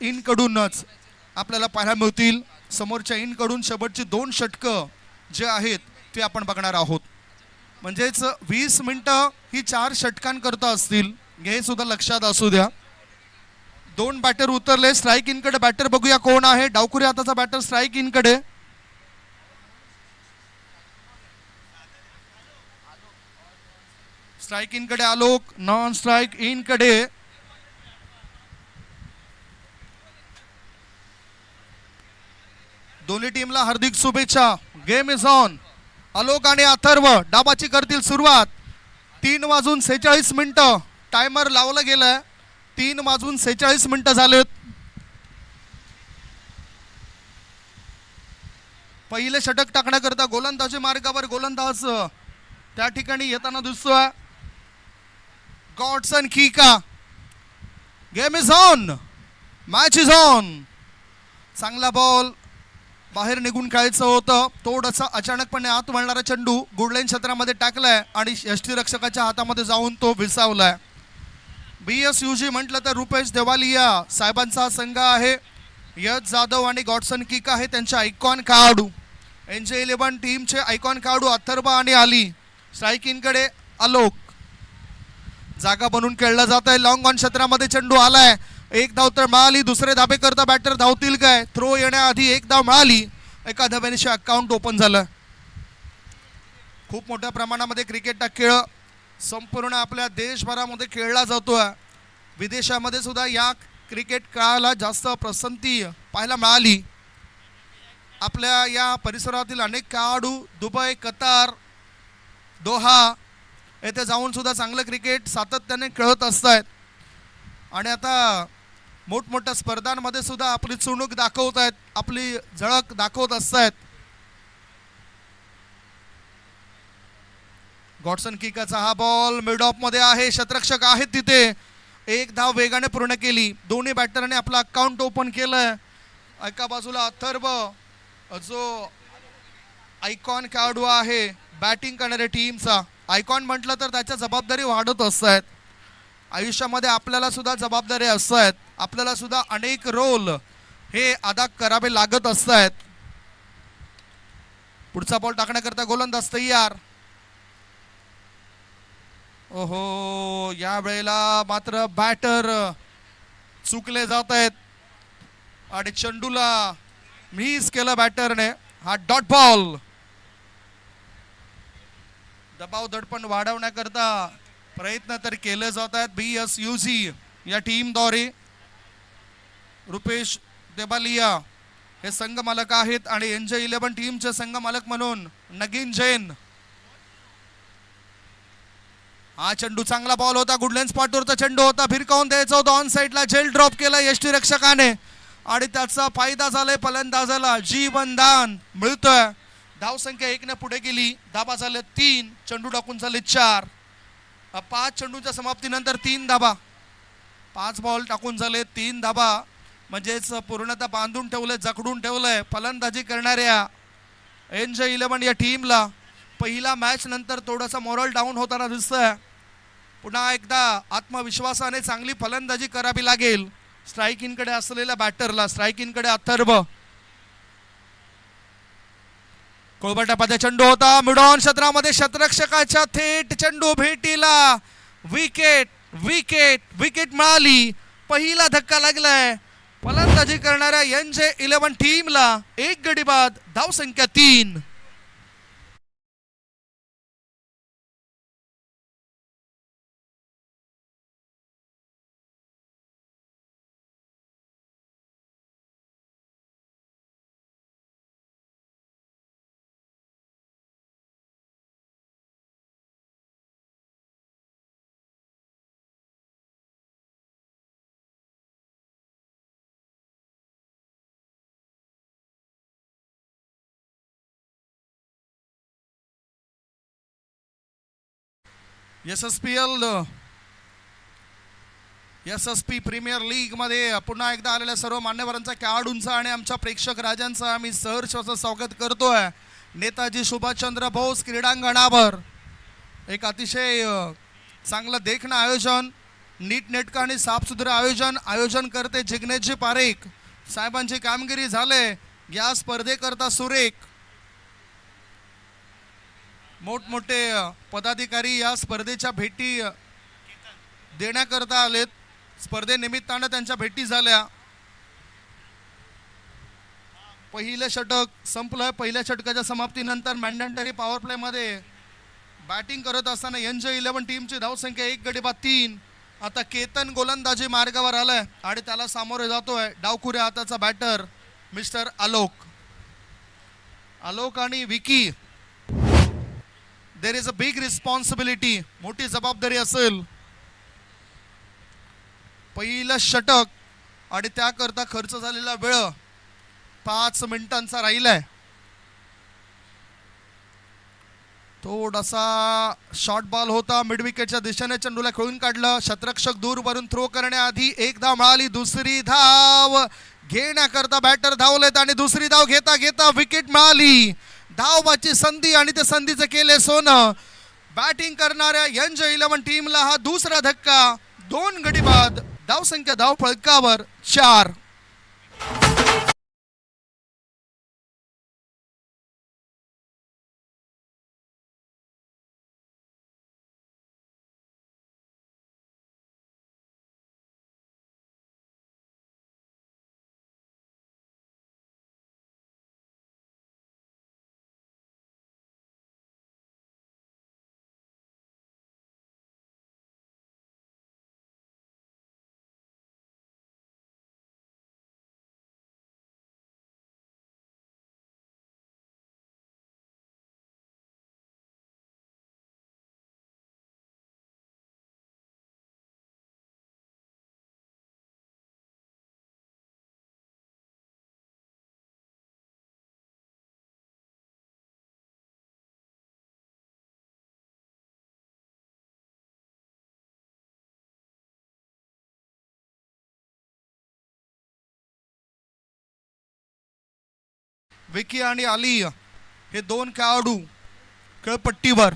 In कडूनच आपल्याला पाहायला मिळतील. समोरच्या इन कडून शेवटची 2 षटकं जे आहेत ते आपण बघणार आहोत. म्हणजेच 20 मिनिटं ही 4 षटकांकरता असतील, हे सुद्धा लक्षात असू द्या. 2 बॅटर उतरले. स्ट्राईक इन कडे बॅटर बघूया कोण आहे. डावखुरी हाताचा बॅटर स्ट्राईक इन कडे. स्ट्राईक इन कडे आलोक. नॉन स्ट्राईक इन कडे दोन्ही टीमला हार्दिक शुभेच्छा. Game is on. आलोक आणि अथर्व डाबाची करतील सुरुवात. 3:46 मिनिटं टायमर लावला गेलाय. 3:46 मिनिटं झालेत. पहिले षटक टाकण्याकरता गोलंदाजी मार्गावर गोलंदाज त्या ठिकाणी येताना दिसतोय. गॉडसन किका. Game is on. Match is on. चांगला बॉल बाहेर निघून खेळायचं होतं. थोडासा अचानकपणे आत वळणारा चेंडू गुडलाईन क्षेत्रामध्ये टाकलाय आणि यष्टीरक्षकाच्या हातामध्ये जाऊन तो विसावलाय. BSUG म्हटलं तर रुपेश देवालिया साहेबांचा संघ आहे. यश जाधव आणि गॉडसन किका आहे त्यांचे आयकॉन खेळाडू. NJ11 टीमचे आयकॉन खेळाडू अथर्व आणि आली. स्ट्राईक इनकडे आलोक. जागा बनवून खेळला जात आहे. लॉंग ऑन क्षेत्रामध्ये चेंडू आलाय. 1 धाव तर मिळाली. दुसरे धाबे करता बॅटर धावतील काय. थ्रो येण्याआधी 1 धाव मिळाली. एका धाब्याने अकाउंट ओपन झालं. खूप मोठ्या प्रमाणामध्ये क्रिकेट हा खेळ संपूर्ण आपल्या देशभरामध्ये खेळला जातोय. विदेशामध्ये सुद्धा या क्रिकेट खेळाला जास्त पसंती पाहायला मिळाली. आपल्या या परिसरातील अनेक खेळाडू दुबई, कतार, दोहा येथे जाऊन सुद्धा चांगलं क्रिकेट सातत्याने खेळत असतात आणि आता मोठमोठ्या स्पर्धांमध्ये सुद्धा आपली चुणूक दाखवत आहेत, आपली झळक दाखवत असतात. गॉडसन किकाचा हा बॉल मिड ऑफ मध्ये आहे. शतरक्षक आहेत तिथे. 1 धाव वेगाने पूर्ण केली. दोन्ही बॅटरने आपलं अकाउंट ओपन केलंय. एका बाजूला अथर्व जो आयकॉन खेळाडू आहे बॅटिंग करणाऱ्या टीमचा. आयकॉन म्हटलं तर त्याच्या जबाबदारी वाढत असतात. आयुष्यामध्ये आपल्याला सुद्धा जबाबदारी असतात. आपल्याला सुद्धा अनेक रोल हे अदा करावे लागत असतात. पुढचा बॉल टाकण्याकरता गोलंदाज तयार. ओहो, या वेळेला मात्र बॅटर चुकले जात आहेत आणि चेंडूला मिस केलं बॅटरने. हा डॉट बॉल. दबाव दडपण वाढवण्याकरता प्रयत्न तर केले जात आहेत BSUG या टीमद्वारे. रुपेश देबालिया हे संघ मालक आहेत आणि NJ11 टीमचे संघ मालक म्हणून नगीन जैन. हा चेंडू चांगला बॉल होता. गुडलाईन स्पॉटवरचा चेंडू होता. भिरकावून द्यायचा होता. ऑन साईडला झेल ड्रॉप केला यष्टीरक्षकाने आणि त्याचा फायदा झालाय फलंदाजाला. जीवनदान मिळतोय. धावसंख्या 1 ने पुढे गेली. धाबा झाले 3. चेंडू टाकून झाले 4. 5 चेंडूच्या समाप्तीनंतर 3 धाबा. 5 बॉल टाकून झाले 3 धाबा. म्हणजेच पूर्णतः बांधून ठेवलंय, जखडून ठेवलंय फलंदाजी करणाऱ्या NJ11 या टीमला. पहिला मॅच नंतर थोडासा मोरल डाऊन होताना दिसतोय. पुन्हा एकदा आत्मविश्वासाने चांगली फलंदाजी करावी लागेल स्ट्राईक इनकडे असलेल्या बॅटरला. स्ट्राईक इनकडे अथर्व. कोळबटापाचा चेंडू होता. मिडॉन क्षेत्रामध्ये शतरक्षकाच्या थेट चेंडू भेटीला. विकेट विकेट विकेट मिळाली. पहिला धक्का लागलाय फलंदाजी करणाऱ्या NJ11 टीमला. 1 गडी बाद. धावसंख्या 3. SSP प्रीमियर लीग मध्ये पुन्हा एकदा आलेल्या सर्व मान्यवरांचा, खेळाडूंचा आणि आमच्या प्रेक्षक राजांचा आम्ही सहर्ष स्वागत करतोय नेताजी सुभाषचंद्र बोस क्रीडांगणावर. एक अतिशय चांगलं देखणं आयोजन नीटनेटकं आणि साफसुथरं आयोजन करते जिग्नेशजी पारेख साहेबांची कामगिरी झाले या स्पर्धेकरता सुरेख. मोठमोठे पदाधिकारी या स्पर्धेच्या भेटी देण्याकरता आलेत. स्पर्धेनिमित्तानं त्यांच्या भेटी झाल्या. पहिलं षटक संपलं. पहिल्या षटकाच्या समाप्तीनंतर मॅन्डेटरी पॉवर प्ले मध्ये बॅटिंग करत असताना NJ11 टीमची धावसंख्या 1 गडी बाद 3. आता केतन गोलंदाजी मार्गावर आलाय आणि त्याला सामोरे जातोय डावखुऱ्या हाताचा बॅटर मिस्टर आलोक आणि Vicky. There is a big responsibility. मोठी जबाबदारी असेल. पहिलं षटक आणि त्याकरता खर्च झालेला वेळ 5 मिनिटांचा राहिलाय. थोडासा शॉर्ट बॉल होता. मिड विकेटच्या दिशेने चेंडूला खेळून काढलं. क्षेत्ररक्षक दूर वरून थ्रो करण्याआधी एक धाव मिळाली. दुसरी धाव घेण्याकरता बॅटर धावलेत आणि दुसरी धाव घेता घेता विकेट मिळाली. धावबाची संधी आणि त्या संधीचं केले सोनं. बॅटिंग करणाऱ्या NJ11 टीमला हा दुसरा धक्का. 2 गडी बाद. धावसंख्या धाव फलकावर 4. विकी आणि अली हे 2 खेळाडू खेळपट्टीवर.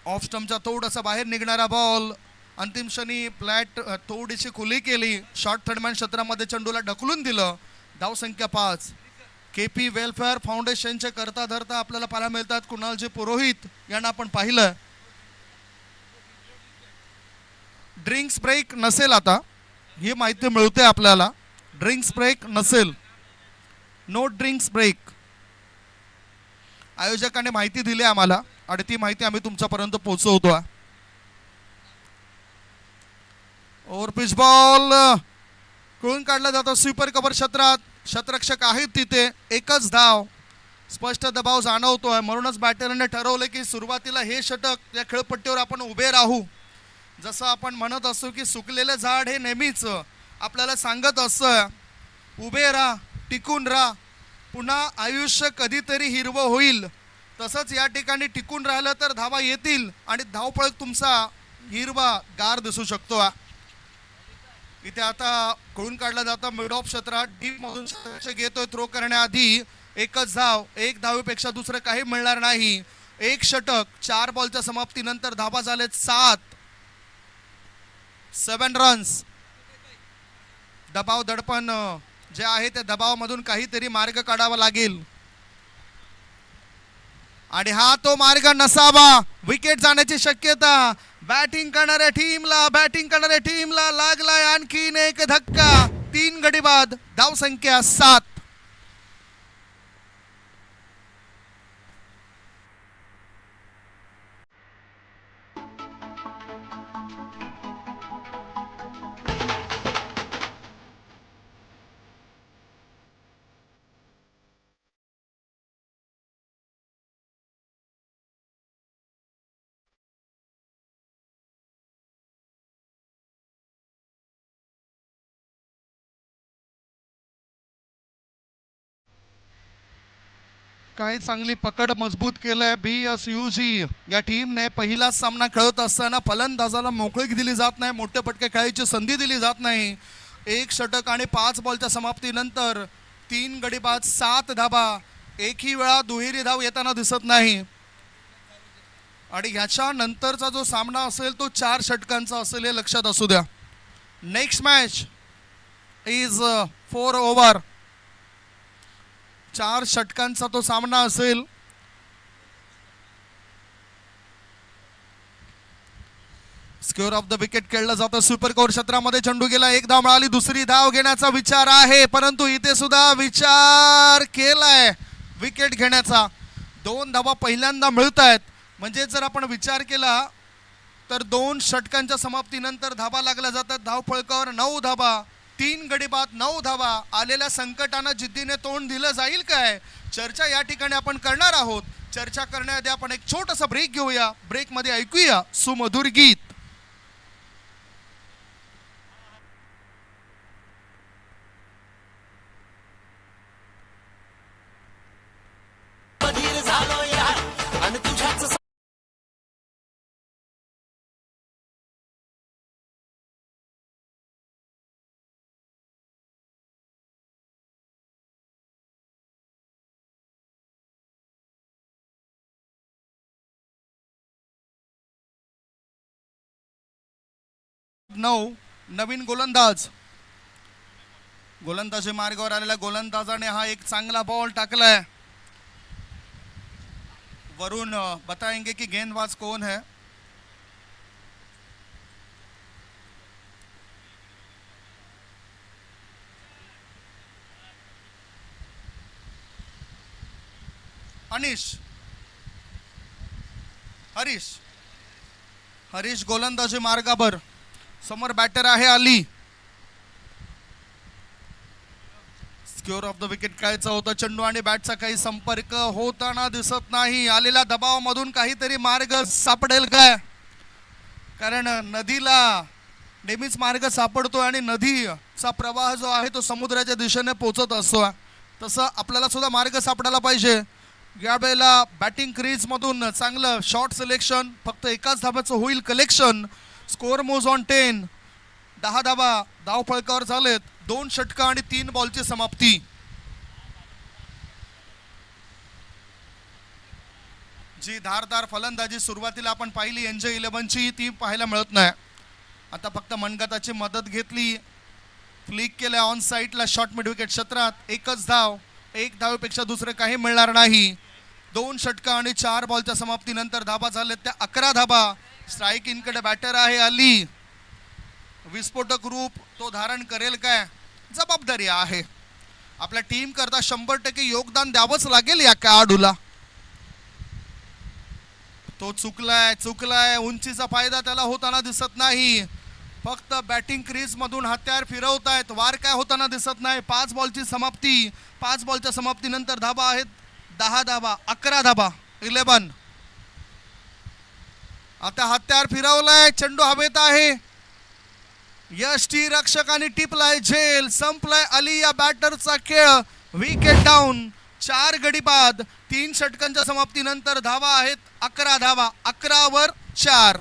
ऑफ स्टंपच्या थोडासा बाहेर निघणारा बॉल. अंतिम क्षणी फ्लॅट थोडीशी खुली केली. शॉर्ट थर्डमॅन क्षेत्रामध्ये चेंडूला ढकलून दिलं. धावसंख्या 5. KP वेलफेअर फाउंडेशनचे करता धरता आपल्याला पाहायला मिळतात कुणालजी पुरोहित यांना आपण पाहिलं. ड्रिंक्स ब्रेक नसेल आता ही माहिती मिळते आपल्याला. ड्रिंक्स ब्रेक नसेल. No drinks break. आयोजकांनी माहिती दिली आम्हाला आणि ती माहिती आम्ही तुमच्यापर्यंत पोहोचवतो. ओव्हर पिच बॉल खेळून काढला जातो स्वीपर कव्हर क्षेत्रात. क्षेत्ररक्षक आहेत तिथे. एकच धाव. स्पष्ट दबाव जाणवतोय. म्हणूनच बॅटरने ठरवलं की सुरुवातीला हे षटक या खेळपट्टीवर आपण उभे राहू. जसं आपण म्हणत असतो की सुकलेलं झाड हे नेहमीच आपल्याला सांगत असतं उभे राहा, टिकून राहा, पुन्हा आयुष्य कधीतरी हिरवं होईल. तसंच या ठिकाणी टिकून राहिलं तर धावा येतील आणि धावपळ तुमचा हिरवा गार दिसू शकतो. इथे आता खेळून काढला जातो मिड ऑफ क्षेत्रात. डीप मधून घेतोय थ्रो करण्याआधी एकच धाव. एक धावेपेक्षा दुसरं काही मिळणार नाही. एक षटक. 4 बॉलच्या समाप्तीनंतर धावा झालेत 7 रन्स. दबाव दडपण जे आहे त्या दबावामधून काहीतरी मार्ग काढावा लागेल आणि हा तो मार्ग नसावा. विकेट जाण्याची शक्यता. बॅटिंग करणाऱ्या टीमला लागलाय आणखीन एक धक्का. 3 गडी बाद. धावसंख्या 7. काही चांगली पकड मजबूत केलंय BSUG या टीमने. पहिलाच सामना खेळत असताना फलंदाजाला मोकळीक दिली जात नाही. मोठे पटके खेळायची संधी दिली जात नाही. एक षटक आणि 5 बॉलच्या समाप्तीनंतर 3 गडी बाद 7 धाबा. एकही वेळा दुहेरी धाव येताना दिसत नाही. आणि ह्याच्या नंतरचा जो सामना असेल तो 4 षटकांचा असेल हे लक्षात असू द्या. Next match is 4 over. 4 षटकांचा तो सामना असेल. स्क्वेअर ऑफ द विकेट खेळलं जातं. सुपर कव्हर क्षेत्रामध्ये चेंडू गेला, 1 धाव मिळाली. दुसरी धाव घेण्याचा विचार आहे, परंतु इथे सुद्धा विचार केलाय विकेट घेण्याचा. 2 धावा पहिल्यांदा मिळत आहेत. म्हणजे जर आपण विचार केला तर 2 षटकांच्या समाप्तीनंतर धावा लागल्या जातात. धावफलकावर 9 धावा, 3 गडी बाद, 9 धावा. आलेल्या संकटानं जिद्दीने तोंड दिलं जाईल काय, चर्चा या ठिकाणी आपण करणार आहोत. चर्चा करण्याआधी आपण एक छोटासा ब्रेक घेऊया. ब्रेकमध्ये ऐकूया सुमधुर गीत. नवीन गोलंदाजी मार्गावर आलेल्या गोलंदाजाने हा एक चांगला बॉल टाकलाय. वरुण बताएंगे की गेंदबाज कौन है. हरीश गोलंदाजी मार्गावर. समोर बॅटर आहे Ali. Square of the wicket खेळायचा होता. चेंडू आणि बॅटचा काही संपर्क होताना दिसत नाही. आलेल्या दबावामधून काहीतरी मार्ग सापडेल काय, कारण नदीला नेहमीच मार्ग सापडतो आणि नदीचा प्रवाह जो आहे तो समुद्राच्या दिशेने पोचत असतो. तसं आपल्याला सुद्धा मार्ग सापडायला पाहिजे. यावेळेला बॅटिंग क्रीज मधून चांगलं शॉट सिलेक्शन. फक्त एकाच धाब्याचं होईल कलेक्शन. Score moves on 10. 10 धावा धाव फळकावर झालेत. 2 षटकं आणि 3 बॉलची समाप्ती. जी धारदार फलंदाजी सुरुवातीला आपण पाहिली एनजे 11ची ती पाहायला मिळत नाही. आता फक्त मनगटाची मदत घेतली, फ्लिक केल्या ऑन साईडला शॉर्ट मिड विकेट क्षेत्रात. एकच धाव, 1 धावेपेक्षा दुसरं काही मिळणार नाही. 2 षटकं आणि 4 बॉलच्या समाप्तीनंतर धाबा झालेत त्या 11 धाबा. स्ट्राईक इनकडे बॅटर आहे अली. विस्फोटक रूप तो धारण करेल काय, जबाबदारी आहे. आपल्या टीम करता 100% योगदान द्यावंच लागेल या खेळाडूला. तो चुकलाय. उंचीचा फायदा त्याला होताना दिसत नाही. फक्त बॅटिंग क्रीज मधून हत्यार फिरवतायत, वार काय होताना दिसत नाही. 5 बॉलची समाप्ती. 5 बॉलच्या समाप्तीनंतर धाबा आहेत 10 धाबा, 11 धाबा, 11. आता हत्यार फिरवलाय, चेंडू हवेत आहे. यष्टी रक्षकाने टिपलाय झेल. संपलाय अली या बॅटरचा खेळ. Wicket down. 4 गडी बाद. 3 षटकांच्या समाप्तीनंतर धावा आहेत 11 धावा. 11 वर 4.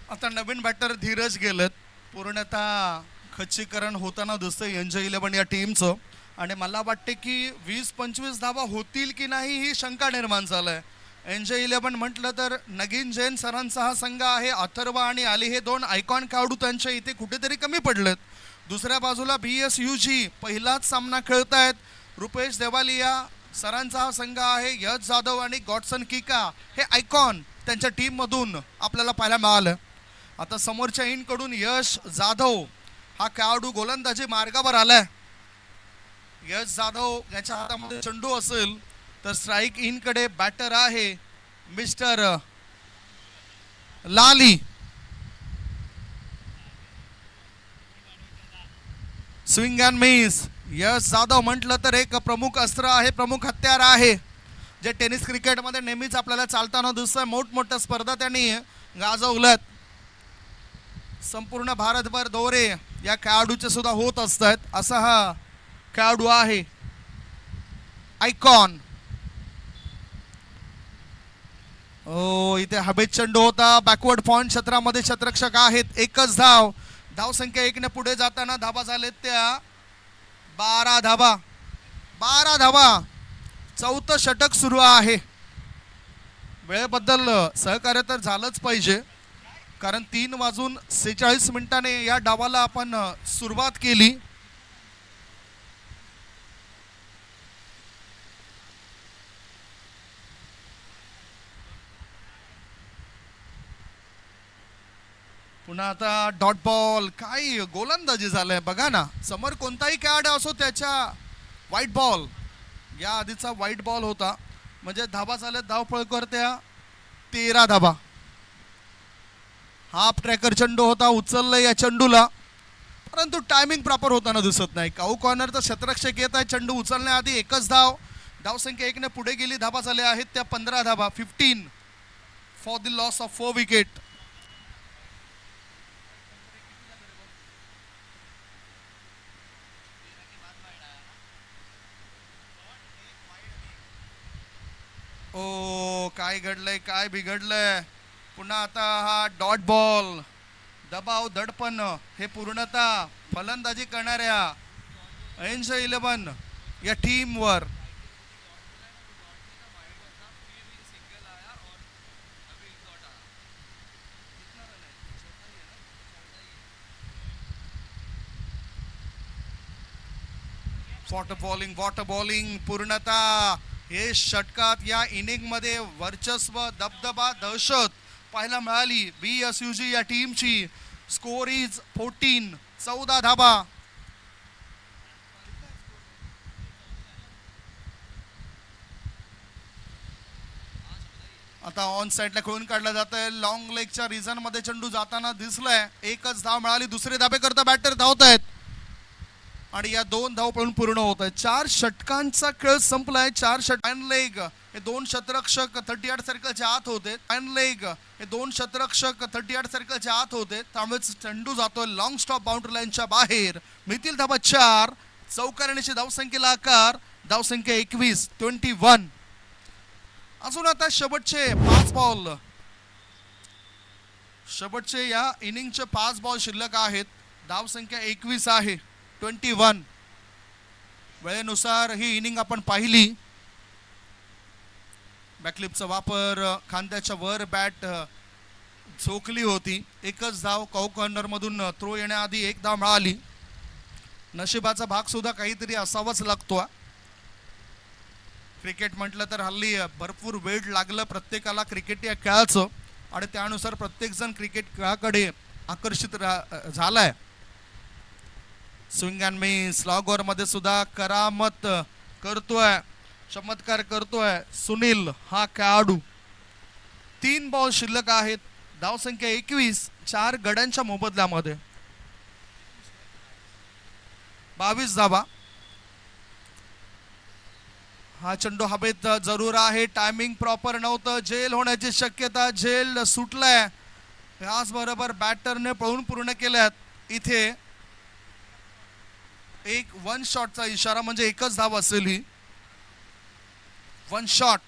आता नवीन बॅटर धीरज गेलेत. पूर्णतः खच्चीकरण होताना दिसतंय एनजे 11 या टीमचं. आणि मला वाटते की 20-25 धावा होतील की नाही ही शंका निर्माण झालाय. एनजे 11 म्हटलं तर नगीन जैन सरांचा हा संघ आहे. अथर्व आणि अली हे 2 आयकॉन खेळाडू त्यांच्या इथे कुठेतरी कमी पडलेत. दुसऱ्या बाजूला BSUG पहिलाच सामना खेळतायत. रुपेश देवालिया सरांचा हा संघ आहे. यश जाधव आणि गॉडसन किका हे आयकॉन त्यांच्या टीम मधून आपल्याला पाहायला मिळालं. आता समोरच्या इनकडून यश जाधव हा खेळाडू गोलंदाजी मार्गावर आलाय. यश जाधव याच्या हातामध्ये चेंडू असेल तर स्ट्राईक इनकडे बॅटर आहे mister Lali. Swing and miss. Yash Jadhav म्हटलं तर एक प्रमुख अस्त्र आहे, प्रमुख हत्यार आहे, जे टेनिस क्रिकेटमध्ये नेहमीच आपल्याला चालताना दिसतंय. मोठमोठ्या स्पर्धा त्यांनी गाजवल्यात. संपूर्ण भारतभर दौरे या खेळाडूचे सुद्धा होत असतात. असा हा खेळाडू आहे, आयकॉन. ओ, इथे हवेत चेंडू होता. बॅकवर्ड पॉइंट क्षेत्रामध्ये क्षेत्ररक्षक आहेत. एकच धाव. धावसंख्या 1 पुढे जाताना धाबा झालेत त्या 12 धाबा. 12 धाबा. चौथं षटक सुरू आहे. वेळेबद्दल सहकार्य तर झालंच पाहिजे, कारण 3:46 या डावाला आपण सुरुवात केली. पुन्हा आता डॉट बॉल. काय गोलंदाजी झालंय बघा ना. समोर कोणताही खेळाडू असो त्याच्या व्हाईट बॉल. या आधीचा व्हाईट बॉल होता. म्हणजे धाबा झाले धावपळ करत्या 13 धाबा. हाफ ट्रॅकर चेंडू होता. उचललं या चेंडूला, परंतु टायमिंग प्रॉपर होताना दिसत नाही. काऊ कॉर्नरचा क्षेत्ररक्षक येत आहे. चेंडू उचलण्याआधी एकच धाव. धावसंख्या 1 पुढे गेली. धाबा झाल्या आहेत त्या 15 धाबा. 15 for the loss of 4 wicket. ओ, काय घडलंय, काय बिघडलंय. पुन्हा आता हा डॉट बॉल. दबाव दडपण हे पूर्णतः फलंदाजी करणाऱ्या एन्ज 11 या टीमवर. वॉटर बॉलिंग पूर्णतः हे षटकात या इनिंग मध्ये वर्चस्व, दबदबा, दहशत पाहायला मिळाली BSUG या टीमची. Score is 14. 14 धाबा. आता ऑन साइडला खेळून काढला जात आहे. लॉंग लेगच्या रिझन मध्ये चेंडू जाताना दिसलाय. एकच धाव मिळाली. दुसरे धाबे करता बॅटर धावत आहेत आणि या 2 धाव पळून पूर्ण होत आहेत. 4 षटकांचा खेळ संपलाय. 4 षटक लेग हे 2 क्षेत्ररक्षक 38 सर्कलच्या आत होते. लेग हे 2 क्षेत्ररक्षक 38 सर्कलच्या आत होते. त्यामुळे चेंडू जातोय लॉंग स्टॉप बाउंड्री लाईनच्या बाहेर. मितील धाबा 4. चौकारणीची धावसंख्येला आकार. धावसंख्या 21. अजून आता शेवटचे 5 बॉल. शेवटचे या इनिंगचे 5 बॉल शिल्लक आहेत. धावसंख्या 21 आहे. 21. वेळेनुसार ही इनिंग आपण पाहिली. बॅकलिपचा वापर, खांद्याच्या वर बॅट झोकली होती. एकच धाव. काऊ कॉर्नर मधून थ्रो येण्याआधी 1 धाव मिळाली. नशिबाचा भाग सुद्धा काहीतरी असावाच लागतो. क्रिकेट म्हटलं तर हल्ली भरपूर वेळ लागलं प्रत्येकाला क्रिकेट या खेळाचं, आणि त्यानुसार प्रत्येक जण क्रिकेट खेळाकडे आकर्षित झालाय. Swing and miss. Log over मध्ये सुद्धा करामत करतोय, चमत्कार करतोय सुनील हा खेळाडू. 3 बॉल शिल्लक आहेत. धावसंख्या 21. 4 गड्यांच्या मोबदल्यामध्ये 22 धावा. हा चेंडू हवेत जरूर आहे. टायमिंग प्रॉपर नव्हतं. झेल होण्याची शक्यता. झेल सुटलाय. याचबरोबर बॅटरने पळून पूर्ण केल्यात. इथे एक 1 शॉटचा इशारा, म्हणजे एकच धाव असेल ही. 1 शॉट.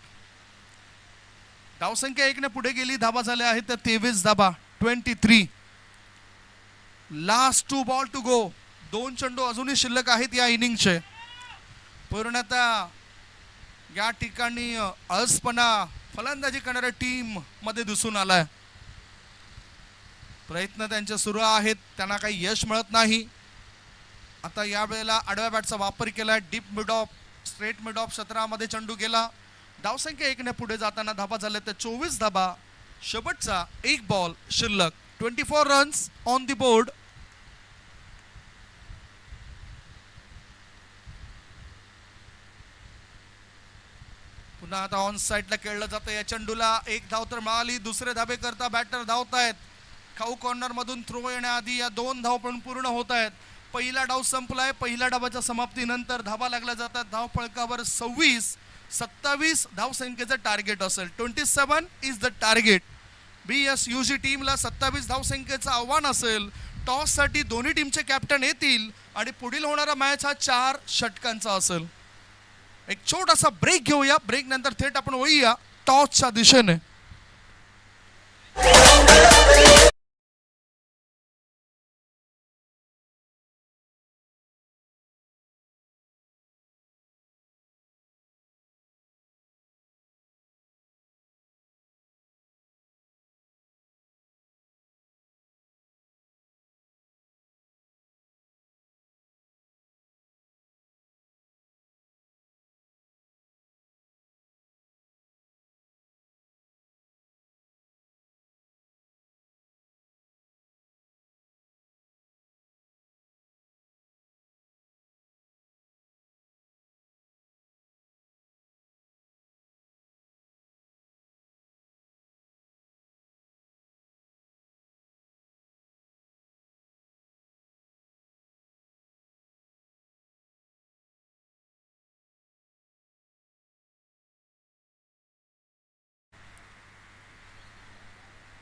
धावसंख्या 1 पुढे गेली. धाबा झाल्या आहेत त्या 23 धाबा. 23. Last 2 ball to go. 2 चेंडू अजूनही शिल्लक आहेत या इनिंगचे. पूर्णतः या ठिकाणी अलसपणा फलंदाजी करणाऱ्या टीम मध्ये दिसून आलाय. प्रयत्न त्यांचे सुरू आहेत, त्यांना काही यश मिळत नाही. आता या वेळेला आडव्या बॅटचा वापर केला. Deep mid of, straight mid of क्षेत्रामध्ये चेंडू गेला. धावसंख्या 1 पुढे जाताना धाबा झाल्या तर 24 धाबा. शेवटचा 1 बॉल शिल्लक. 24 रन्स ऑन द बोर्ड. पुन्हा आता ऑन साइडला खेळलं जातं. या चेंडूला 1 धाव तर मिळाली. दुसरे धाबे करता बॅटर धावतायत. खाऊ कॉर्नर मधून थ्रो येण्याआधी या 2 धाव पण पूर्ण होत आहेत. पहिला डाव संपलाय. पहिल्या डावाच्या समाप्तीनंतर धाबा लागल्या जातात. धाव फळकावर 26-27 धावसंख्येचं टार्गेट असेल. 27 इज द टार्गेट. BSUG टीमला 27 धावसंख्येचं आव्हान असेल. टॉससाठी दोन्ही टीमचे कॅप्टन येतील आणि पुढील होणारा मॅच हा 4 षटकांचा असेल. एक छोटासा ब्रेक घेऊया. ब्रेक नंतर थेट आपण वळूया टॉसच्या दिशेने.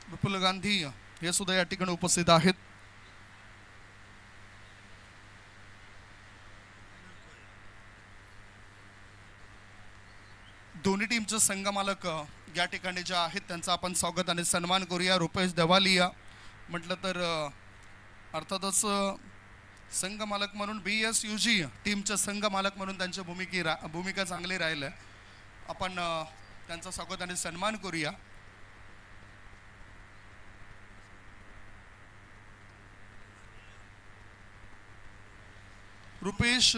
विपुल गांधी हे सुद्धा या ठिकाणी उपस्थित आहेत. दोन्ही टीमचे संघमालक या ठिकाणी जे आहेत त्यांचा आपण स्वागत आणि सन्मान करूया. रुपेश देवालिया म्हटलं तर अर्थातच संघमालक म्हणून BSUG टीमचे संघमालक म्हणून त्यांची भूमिका चांगली राहिली. आपण त्यांचा स्वागत आणि सन्मान करूया. रुपेश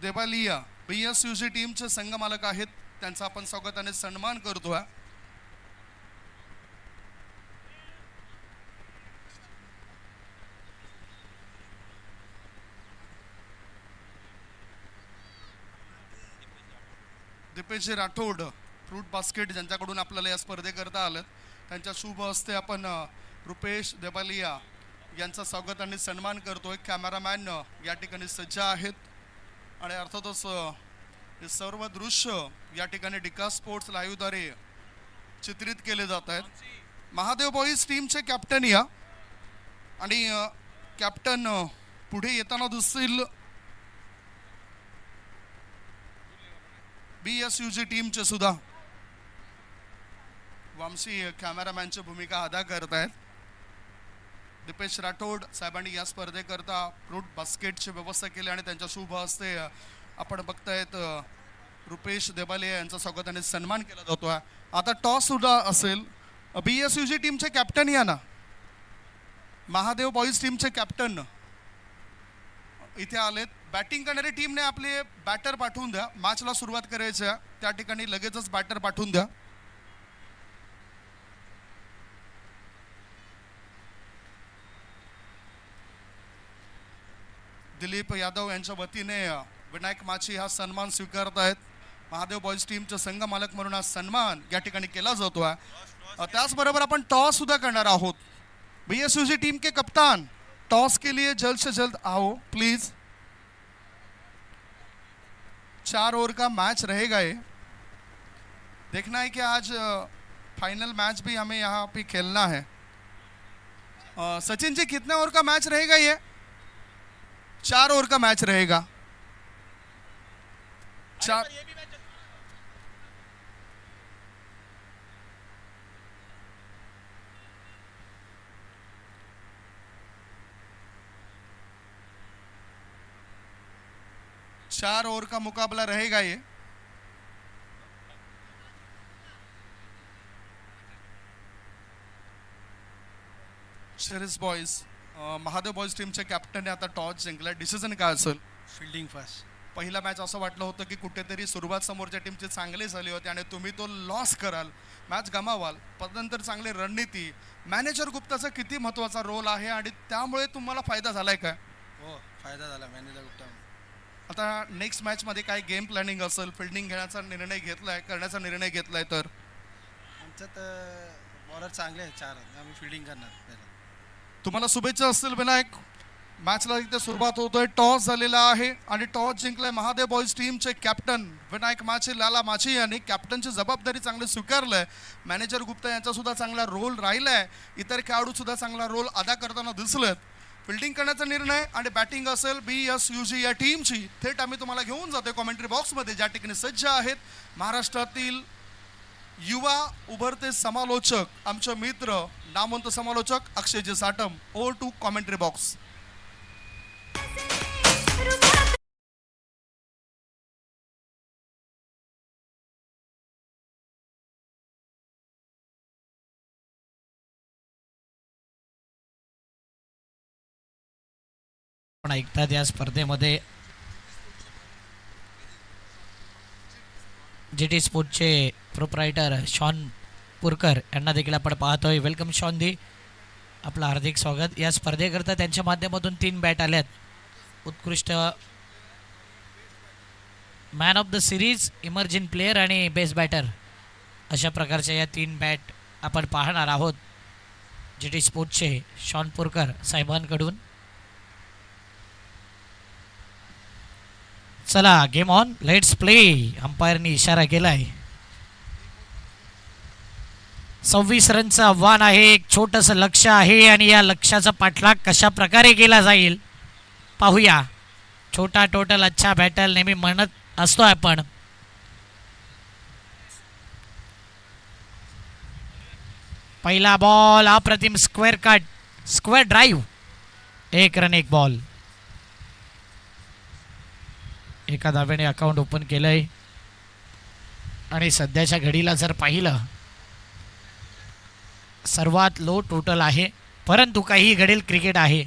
देवालिया BSUG टीमचे संघमालक आहेत. त्यांचा आपण स्वागत आणि सन्मान करतोय. दीपेश राठोड फ्रूट बास्केट ज्यांच्याकडून आपल्याला या स्पर्धेकरता आलं त्यांच्या शुभ हस्ते आपण रुपेश देवालिया यांचं स्वागत आणि सन्मान करतोय. कॅमेरामॅन या ठिकाणी सज्ज आहेत आणि अर्थातच हे सर्व दृश्य या ठिकाणी डिका स्पोर्ट्स लाईव्हद्वारे चित्रित केले जात आहेत. महादेव बॉईज टीमचे कॅप्टन या आणि कॅप्टन पुढे येताना दिसतील. BSUG टीमचे सुद्धा वामसी कॅमेरामॅनची भूमिका अदा करत आहेत. दीपेश राठोड साहेबांनी या स्पर्धेकरता फ्रूट बास्केटची व्यवस्था केली आणि त्यांच्या शुभ हस्ते आपण बघतायत रुपेश देवालिया यांचा स्वागत आणि सन्मान केला जातो. आता टॉस सुद्धा असेल. BSUG टीमचे कॅप्टन या ना. महादेव बॉईज टीमचे कॅप्टन इथे आलेत. बॅटिंग करणारी टीमने आपले बॅटर पाठवून द्या. मॅचला सुरुवात करायची आहे त्या ठिकाणी लगेचच बॅटर पाठवून द्या. दिलीप यादव यांच्या वतीने विनायक माची हा सन्मान स्वीकारत आहेत. महादेव बॉईज टीमचे संघ मालक म्हणून हा सन्मान या ठिकाणी केला जातो आहे. त्याचबरोबर आपण टॉस सुद्धा करणार आहोत. BSUG टीम के कप्तान टॉस के लिए जल्द से जल्द आओ प्लीज. 4 ओवर का मैच रहेगा ये. देखना है कि आज फाइनल मैच भी हमें यहाँ पे खेलना है. सचिन जी कितने ओवर का मैच रहेगा ये? 4 ओवर का मैच रहेगा. 4 4 ओवर का मुकाबला रहेगा ये. शेरिस बॉयज महादेव बॉयज टीमचे कॅप्टन आता टॉस जिंकला. डिसिजन काय असेल? Fielding fast. पहिला मॅच असं वाटलं होतं की कुठेतरी सुरुवात समोरच्या टीमची चांगली झाली होती आणि तुम्ही तो लॉस कराल, मॅच गमावाल. पदनंतर चांगली रणनीती. मॅनेजर गुप्ताचा किती महत्त्वाचा रोल आहे आणि त्यामुळे तुम्हाला फायदा झालाय काय? हो, फायदा झाला मॅनेजर गुप्ता. आता नेक्स्ट मॅचमध्ये काय गेम प्लॅनिंग असेल? फिल्डिंग करण्याचा निर्णय घेतलाय तर आमच्यात बॉलर चांगले आहेत 4. आम्ही फिल्डिंग करणार पहिला. तुम्हाला शुभेच्छा असतील विनायक. मॅचला इथे सुरुवात होतोय. टॉस झालेला आहे आणि टॉस जिंकलाय महादेव बॉईज टीमचे कॅप्टन विनायक माची, लाला माची यांनी कॅप्टनची जबाबदारी चांगली स्वीकारलंय. मॅनेजर गुप्ता यांचा सुद्धा चांगला रोल राहिलाय. इतर खेळाडू सुद्धा चांगला रोल अदा करताना दिसलेत. फिल्डिंग करण्याचा निर्णय आणि बॅटिंग असेल BSUG या टीमची. थेट आम्ही तुम्हाला घेऊन जातोय कॉमेंट्री बॉक्समध्ये, ज्या ठिकाणी सज्ज आहेत महाराष्ट्रातील युवा उभरते समालोचक, आमचे मित्र नामवंत समालोचक Akshayji Satam. Over to commentary box. पण ऐकतात या स्पर्धेमध्ये GT स्पोर्टचे प्रोप्रायटर शॉन पुरकर यांना देखील आपण पाहतोय. वेलकम शॉन दी, आपलं हार्दिक स्वागत. या स्पर्धेकरता त्यांच्या माध्यमातून 3 बॅट आल्यात. उत्कृष्ट man of the series, emerging player आणि बेस्ट बॅटर अशा प्रकारच्या या 3 बॅट आपण पाहणार आहोत GT स्पोर्टचे शॉन पुरकर साहेबांकडून. चला गेम ऑन, लेट्स प्ले. अंपायरनी इशारा केलाय. 26 रनचं आव्हान आहे. एक छोटंसं लक्ष आहे आणि या लक्ष्याचा पाठलाग कशा प्रकारे केला जाईल पाहूया. छोटा टोटल अच्छा बॅटल नेहमी म्हणत असतो आपण. पहिला बॉल अप्रतिम square cut, square drive. 1 run 1 ball. एका धावेने अकाउंट ओपन केलंय आणि सध्याच्या घडीला जर पाहिलं सर्वात लो टोटल आहे, परंतु काही घडेल क्रिकेट आहे.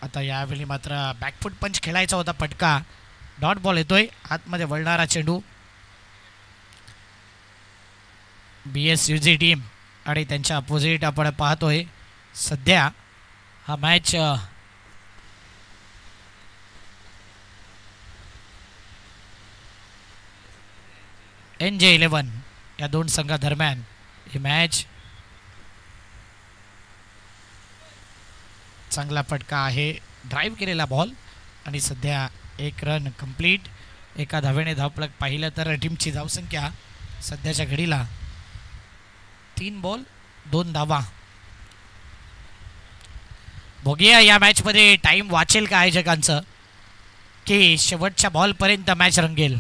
आता यावेळी मात्र बॅकफुट पंच खेळायचा होता. पटका डॉट बॉल येतोय, आतमध्ये वळणारा चेंडू. BSUG टीम आणि त्यांच्या अपोजिट आपण पाहतोय सध्या हा मॅच NJ11 या 2 संघादरम्यान ही मॅच. चांगला फटका आहे, ड्राईव्ह केलेला बॉल आणि सध्या 1 रन कंप्लीट. एका धावेने धावफलक पाहिलं तर टीमची धावसंख्या सध्याच्या घडीला 3 बॉल 2 धावा. बघूया या मॅचमध्ये टाइम वाचेल का आयोजकांचं, की शेवटच्या बॉलपर्यंत मॅच रंगेल.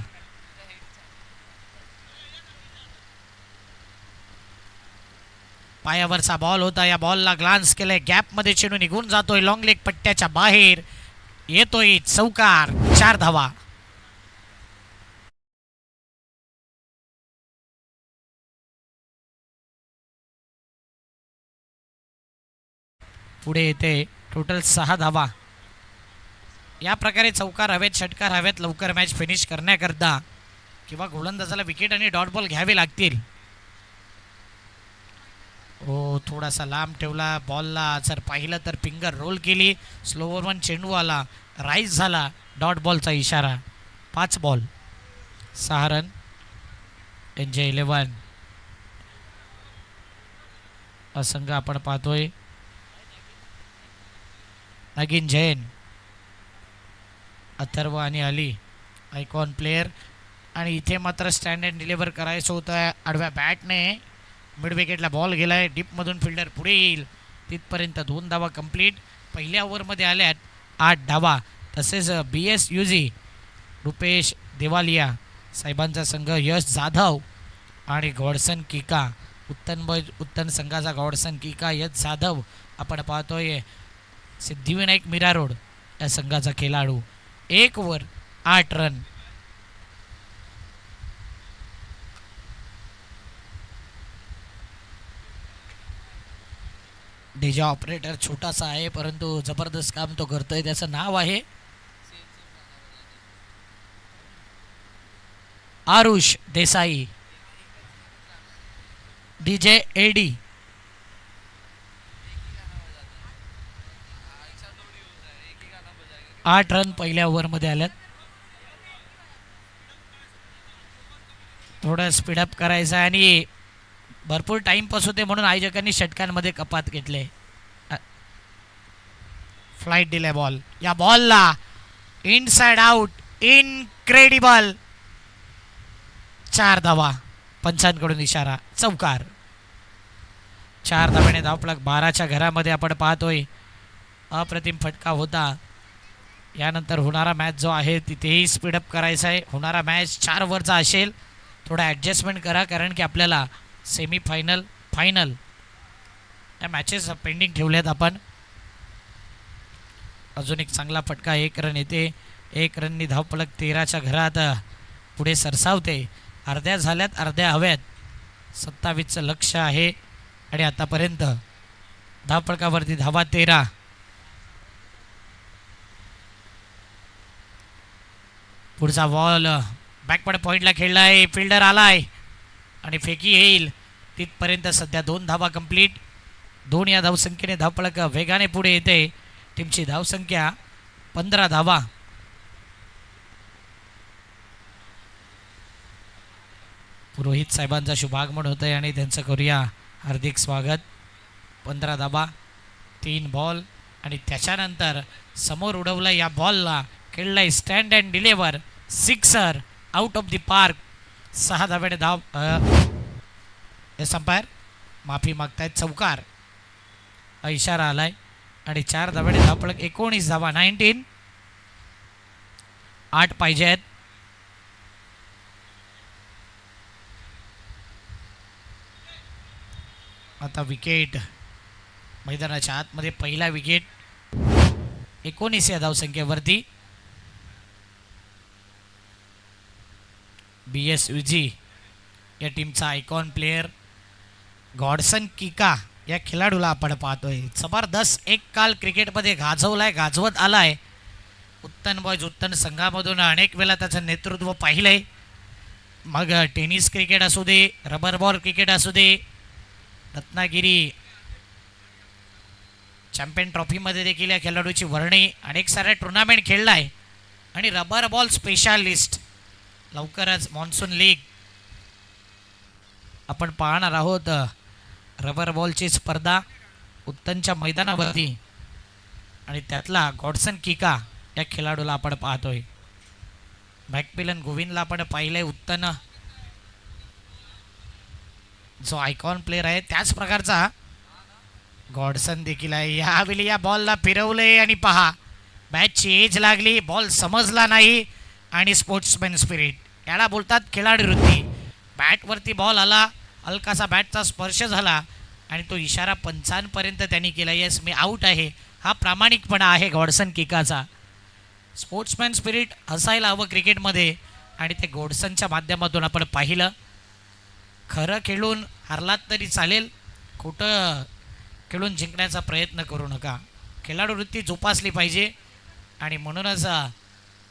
पायावरचा बॉल होता, या बॉलला ग्लान्स केलंय, गॅपमध्ये चेंडू निघून जातोय, लॉंग लेग पट्ट्याच्या बाहेर येतोय, चौकार. 4 धावा. पुढे येते टोटल 6 धावा. या प्रकारे चौकार हवेत, षटकार हवेत लवकर मॅच फिनिश करण्याकरता किंवा गोलंदाजाला विकेट आणि डॉट बॉल घ्यावे लागतील. हो, थोडासा लांब ठेवला बॉलला, जर पाहिलं तर फिंगर रोल केली, स्लोवर वन चेंडू आला, राईज झाला, डॉट बॉलचा इशारा. 5 बॉल 6 रन. NJ11 असंघ आपण पाहतोय. नगीन जैन, अथर्व आणि अली आयकॉन प्लेयर. आणि इथे मात्र स्टँडर्ड डिलिव्हर करायचं होतं आडव्या बॅटने. मिड विकेटला बॉल गेलाय, डीपमधून फिल्डर पुढे येईल, तिथपर्यंत 2 धावा कंप्लीट. पहिल्या ओव्हरमध्ये आल्यात 8 धावा. तसेच BSUG रुपेश देवालिया साहेबांचा संघ, यश जाधव आणि गॉडसन किका, उत्तन संघाचा गॉडसन किका, यश जाधव आपण पाहतोय. सिद्धिविनायक मीरा रोड या संघाचा खेळाडू. 1 ओव्हर 8 रन. डीजे ऑपरेटर छोटासा आहे, परंतु जबरदस्त काम तो करतोय. त्याचं नाव आहे आरुष देसाई. DJ AD. आठ रन पहिल्या ओव्हरमध्ये आल्यात. थोडं स्पीडअप करायचं आहे आणि भरपूर टाइमपास होते म्हणून आयोजकांनी षटकांमध्ये कपात घेतले. फ्लाईट दिले बॉल. या बॉलला इनसाइड आउट, इनक्रेडिबल. 4 धावा, पंचांकडून इशारा, चौकार. 4 धाव्याने धावफलक 12च्या घरामध्ये आपण पाहतोय. अप्रतिम फटका होता. यानंतर होणारा मॅच जो आहे तिथेही स्पीडअप करायचा आहे. होणारा मॅच 4 ओव्हरचा असेल. थोडा ॲडजस्टमेंट करा कारण की आपल्याला सेमीफायनल, फायनल या मॅचेस पेंडिंग ठेवल्यात आपण. अजून एक चांगला फटका, 1 रन येते. 1 रननी धावफलक 13च्या घरात पुढे सरसावते. अर्ध्या झाल्यात, अर्ध्या हव्यात. 27चं लक्ष आहे आणि आतापर्यंत धावफलकावरती धावा 13. पुढचा बॉल बॅकवर्ड पॉईंटला खेळला आहे. फिल्डर आलाय आणि फेकी येईल. तिथपर्यंत सध्या 2 धावा कंप्लीट. 2 या धावसंख्येने धावफलक वेगाने पुढे येते. टीमची धावसंख्या 15 धावा. पुरोहित साहेबांचा शुभागमन होत आहे आणि त्यांचं करूया हार्दिक स्वागत. 15 धावा, 3 बॉल आणि त्याच्यानंतर समोर उडवलं या बॉलला, खेळलाय stand and deliver, sixer, out of the park. 6 धाव्याने धाव. अंपायर माफी मागतायत, चौकार हा इशारा आलाय आणि 4 धाव्याने धावफलक 19 धावा, 19. 8 पाहिजे आहेत. आता विकेट मैदानाच्या आतमध्ये, पहिला विकेट 19 या धावसंख्येवरती. BSVG या टीमचा आयकॉन प्लेयर गॉडसन किका या खेळाडूला आपण पाहतोय. जबरदस्त एक काल क्रिकेटमध्ये गाजवत आलाय. उत्तन बॉयज उत्तन संघामधून अनेक वेळा त्याचं नेतृत्व पाहिलंय. मग टेनिस क्रिकेट असू दे, रबर बॉल क्रिकेट असू दे, रत्नागिरी चॅम्पियन ट्रॉफीमध्ये देखील या खेळाडूची वर्णी. अनेक साऱ्या टुर्नामेंट खेळलाय आणि रबर बॉल स्पेशालिस्ट. लवकरच मॉन्सून लीग आपण पाहणार आहोत. रबर बॉलची स्पर्धा उत्तनच्या मैदानावरती आणि त्यातला गॉडसन किका या खेळाडूला आपण पाहतोय. मॅकमिलन गोविंदला आपण पाहिलंय. उत्तन जो आयकॉन प्लेयर आहे त्याच प्रकारचा गॉडसन देखील आहे. यावेळी या बॉलला फिरवलंय आणि पहा मॅचची एज लागली, बॉल समजला नाही आणि स्पोर्ट्समॅन स्पिरिट याला बोलतात खेळाडू वृत्ती. बॅटवरती बॉल आला, हलकासा बॅटचा स्पर्श झाला आणि तो इशारा पंचांपर्यंत त्यांनी केला, येस मी आऊट आहे. हा प्रामाणिकपणा आहे गॉडसन किकाचा. स्पोर्ट्समॅन स्पिरिट असायला हवं क्रिकेटमध्ये आणि ते गॉडसनच्या माध्यमातून आपण पाहिलं. खरं खेळून हरलात तरी चालेल, खोटं खेळून जिंकण्याचा प्रयत्न करू नका. खेळाडू वृत्ती जोपासली पाहिजे आणि म्हणूनच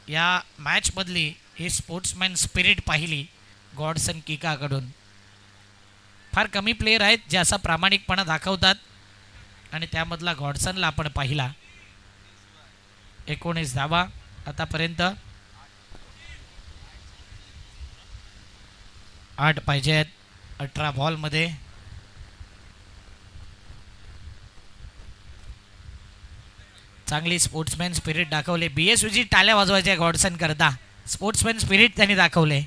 या मॅचमधली ही स्पोर्ट्समॅन स्पिरिट पाहिली गॉडसन किकाकडून. फार कमी प्लेयर आहेत जे असा प्रामाणिकपणा दाखवतात आणि त्यामधला गॉडसनला आपण पाहिला. 19 धावा आतापर्यंत. 8 पाहिजे आहेत 18 बॉलमध्ये. चांगली स्पोर्ट्समॅन स्पिरिट दाखवले. BSVG टाळ्या वाजवायच्या गॉडसन करता. स्पोर्ट्समॅन स्पिरिट त्यांनी दाखवले.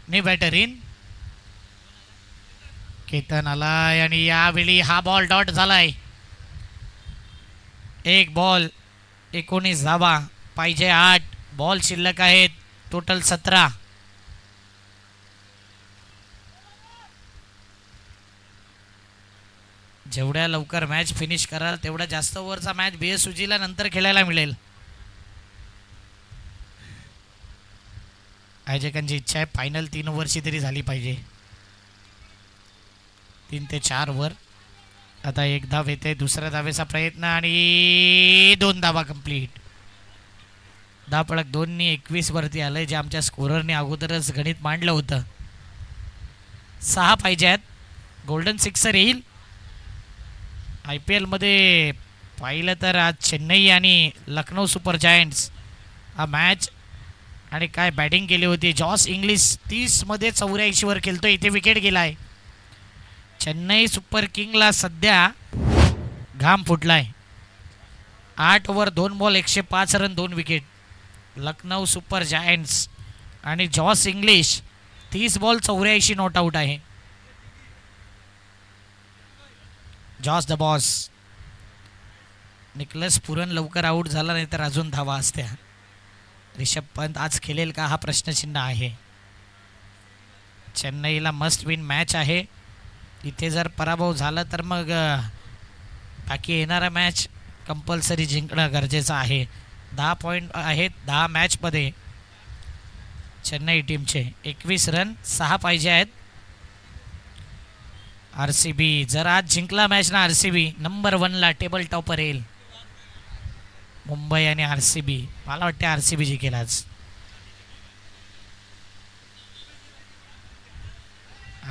नी बॅटर इन. केतन आलाय आणि यावेळी हा बॉल डॉट झालाय. 1 बॉल 19 धावा पाहिजे. 8 बॉल शिल्लक आहेत, टोटल 17. जेवढ्या लवकर मॅच फिनिश कराल तेवढा जास्त ओव्हरचा मॅच BSVGला नंतर खेळायला मिळेल. आयोजकांची इच्छा आहे फायनल 3 ओव्हरची तरी झाली पाहिजे. 3 ते 4 ओव्हर. आता 1 धाव येते. दुसऱ्या धावेचा प्रयत्न आणि 2 धावा कंप्लीट. धावफलक 2नी 21 वरती आलंय जे आमच्या स्कोररने अगोदरच गणित मांडलं होतं. 6 पाहिजे आहेत. गोल्डन सिक्सर येईल. IPL मध्ये पाहिलं तर आज चेन्नई आणि लखनौ सुपर जायंट्स हा मॅच आणि काय बॅटिंग केली होती. जॉस इंग्लिश 30 मध्ये 84 वर खेळतोय. इथे विकेट गेलाय. चेन्नई सुपर किंगला सध्या घाम फुटलाय. 8 over 2 ball 105 run 2 wicket. Lucknow super giants आणि जॉस इंग्लिश 30 बॉल 84 नॉट आऊट आहे. जॉस द बॉस. निकलस पुरन लवकर आऊट झाला नाही तर अजून धावा असत्या. रिषभ पंत आज खेळेल का हा प्रश्नचिन्ह आहे. चेन्नईला मस्ट विन मॅच आहे. इथे जर पराभव झाला तर मग बाकी येणारा मॅच कंपल्सरी जिंकणं गरजेचं आहे. 10 पॉईंट आहेत 10 मॅचमध्ये चेन्नई टीमचे. 21 रन 6 पाहिजे आहेत. RCB जर आज जिंकला मॅच ना RCB नंबर 1ला टेबल टॉपर येईल. मुंबई आणि RCB मला वाटते RCB जिंकेल आज.